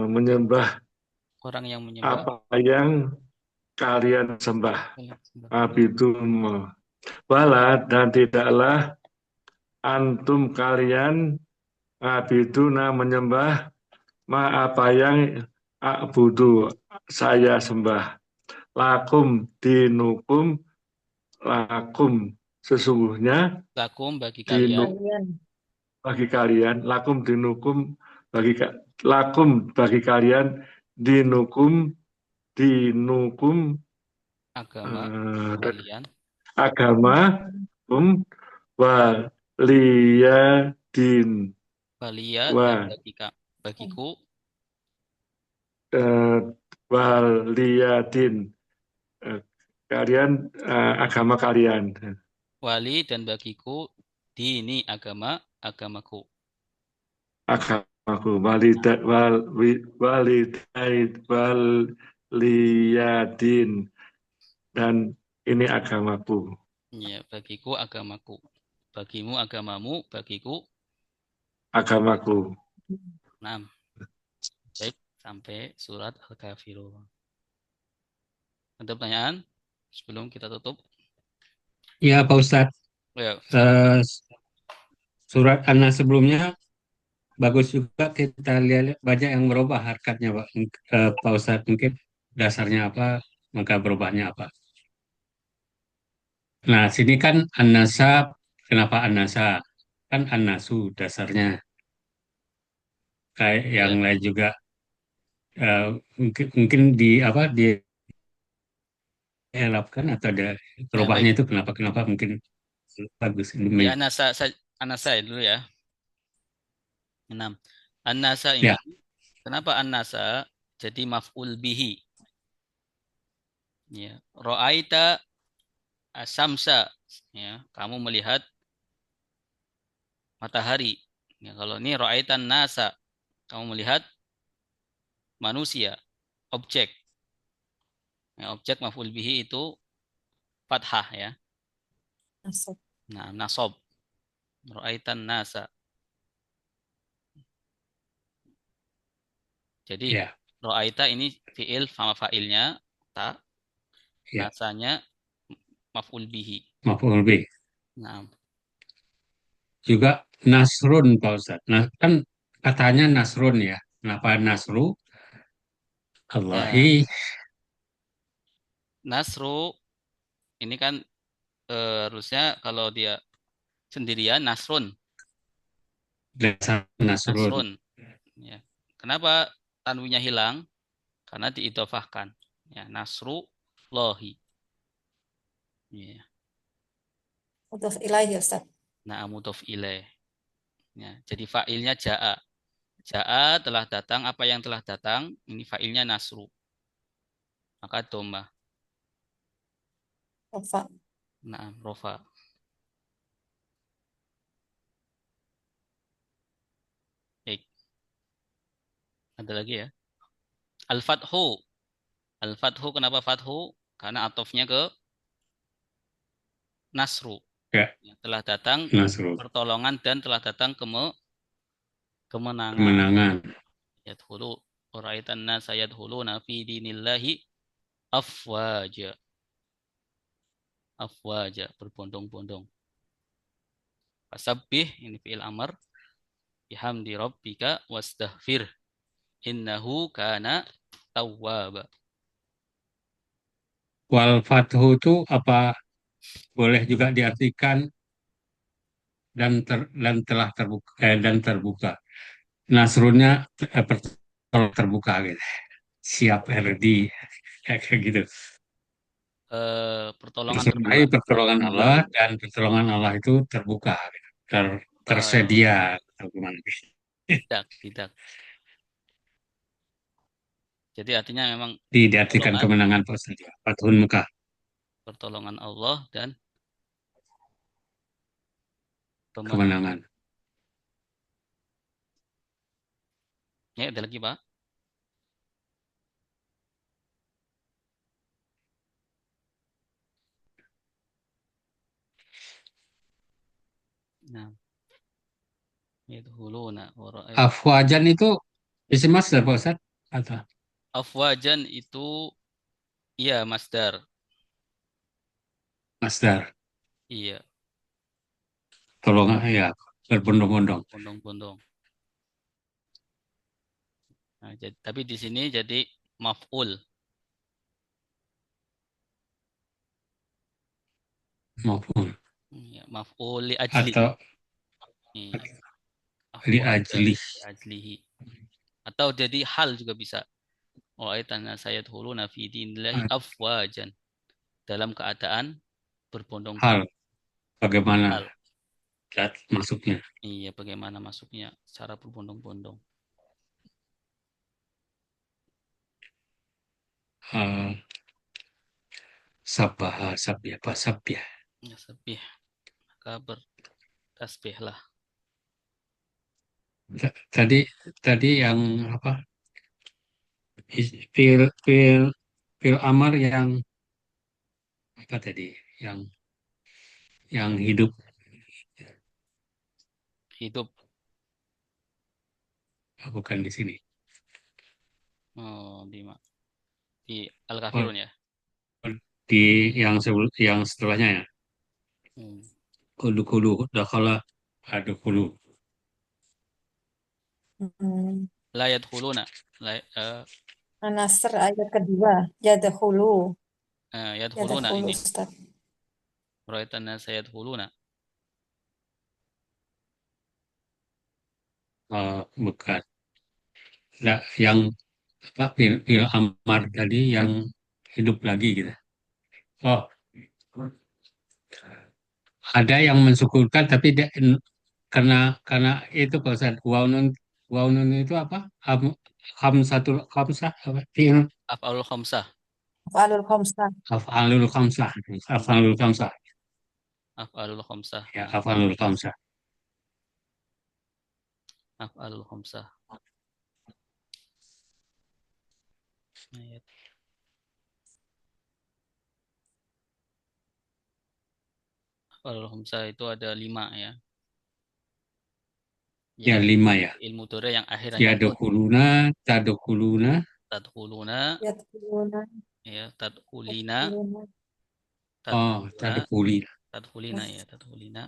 menyembah orang yang menyembah. apa yang kalian sembah abiduma wala dan tidaklah antum kalian abiduna menyembah ma apa yang a'budu saya sembah lakum dinukum lakum sesungguhnya Lakum bagi dinu kalian. bagi kalian lakum dinukum lakum bagi kalian dinukum Agama kalian. agama waliyadin Walia Wah. dan bagiku. Waliyadin kalian agama kalian Wali dan bagiku dini agamaku. agamaku waliyadin dan ini agamaku. Ya, bagiku agamaku. Bagimu agamamu, bagiku Agamaku. 6. Baik, sampai surat Al-Kafirun. Ada pertanyaan sebelum kita tutup? Ya, Pak Ustadz. Ya. Surat An-Nas sebelumnya bagus juga, kita lihat banyak yang berubah harkatnya, Pak. Pak Ustadz, mungkin dasarnya apa, maka berubahnya apa. Nah, sini kan An-Nasa, kenapa An-Nasa? Kan An-Nasu dasarnya. Kayak yang lain juga mungkin di apa di elapkan atau ada berubahnya itu kenapa mungkin bagus ini. Ya, An-Nasa dulu ya. 6. An-Nasa ini. Ya. Kenapa An-Nasa jadi maf'ul bihi? Ya, ra'aita asamsa, ya, kamu melihat matahari. Ya, kalau ini ra'aitan nasa, kamu melihat manusia, objek. Ya, objek maf'ul bihi itu fathah ya. Masuk. Nah, nasab. Ra'aitan nasa. Jadi Ya, ra'aita ini fi'il sama fa'ilnya ta, ya. nasanya maf'ul bihi. Maf'ul bih. Nah, Juga nasrun Pak Ustadz. Nah, kan katanya nasrun ya. Kenapa nasru? ya, Allahi nasru ini kan harusnya kalau dia sendirian nasrun, dasar nasrun. nasrun. Ya. Kenapa tanwinnya hilang? Karena diidhofahkan. Ya, nasru lohi. Ya. Mudhof ilaih ya Ustaz. Nah, mudhof ilaih. Ya, jadi fa'ilnya ja'a. Ja'a telah datang, apa yang telah datang, ini fa'ilnya nasru. Maka domah. Rafa. Nah, rofa. Baik. Ada lagi ya. Al-fathu. Al-fathu kenapa fathu? Karena atofnya ke nasru. Ya, Ya, telah datang nasru. pertolongan dan telah datang kemenangan. Kemenangan. Yadkhulu ra'aitan nasa yadkhuluna fi dinillahi afwaja. Afwaja, berbondong-bondong. Fasabbih, ini fi'il amr. Bihamdi rabbika wastaghfir. Innahu kana tawwaba. Wal fathu itu apa boleh juga diartikan dan telah terbuka dan terbuka. Nasrunnya terbuka gitu. Siap RD kayak gitu. Pertolongan Bersertai Allah. pertolongan Allah dan pertolongan Allah itu terbuka, gitu. Tersedia atau gimana? Tidak. Jadi artinya memang Diartikan kemenangan Fathun Mekah. pertolongan Allah dan Kemenangan. Ya, ada lagi Pak. Nah, yadkhuluna wa ra'ait. Afwajan itu isim masdar Pak Ustaz? Atau Afwajan itu iya masdar. masdar? Iya, Tolong ya, berbondong-bondong. bondong-bondong. Nah, tapi di sini jadi maf'ul. Maupun Ya, maf'ul li ajli. atau Iya. li Afwajan ajli. li ajlihi. Atau jadi hal juga bisa. Wa'aitana sayadkhuluna fi dinillahi afwajan. Dalam keadaan berbondong-bondong. Hal bagaimana Hal. masuknya? Iya, bagaimana masuknya secara berbondong-bondong. Sabah, sabya, apa sabya? Ya, sabih. Maka bertasbihlah. Tadi yang apa? Fil fil fil amar yang apa tadi? Yang hidup Hidup. bukan di sini. Oh, di Oh, Al-Kafirun ya. di yang setelahnya ya. Hmm. Kulu dakhala adkhulu. La yadkhuluna. An-Nasr ayat kedua. Yadkhulu. Yadkhuluna Yadkhulu ini. Ustaz. Ra'aitan nasa yadkhuluna. Bukan. Nah, yang apa fil amar tadi yang hidup lagi gitu. Oh, ada yang mensyukurkan tapi karena itu Pak Ustaz, waw nun itu apa? Khamsah apa? Fi'il Af'alul khamsah. Af'alul khamsah. af'alul khamsah. Af'alul khamsah. Af'alul khamsah. Ya, af'alul khamsah. Af'alul khamsah. Ayat. Af'alul khamsah itu ada 5 ya. Ya, Jadi 5 ya. ilmu mudhari yang akhirnya nun. Yadkhuluna, tadkhuluna, Tadkhuluna, Yadkhuluna, ya, tadkhulina, yadkhuluna. oh, tadkhulina, tadkhulina. tadkhulina ya, tadkhulina.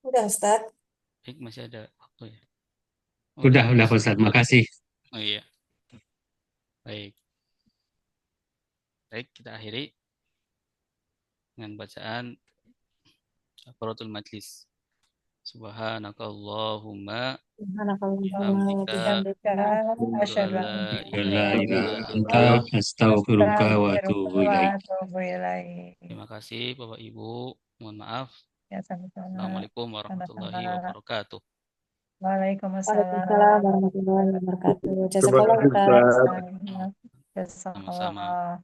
Udah Ustaz. Baik, masih ada waktu ya. Udah Pak Ustaz. Makasih. Oh iya. Baik. Baik, kita akhiri dengan bacaan kafaratul majlis. Subhanakallahumma Subhanakallahumma wa bihamdika bihamdika asyhadu asyhadu an an la La ilaha ilaha illa anta anta. astaghfiruka wa atubu ilaik. Terima kasih Bapak Ibu. Mohon maaf. Ya, sama-sama. Assalamualaikum warahmatullahi Sama-sama. wabarakatuh. Waalaikumsalam. Waalaikumsalam warahmatullahi wabarakatuh. Terima Jazakallah kasih, Ustaz. Ustaz. Jazakallah. Sama-sama.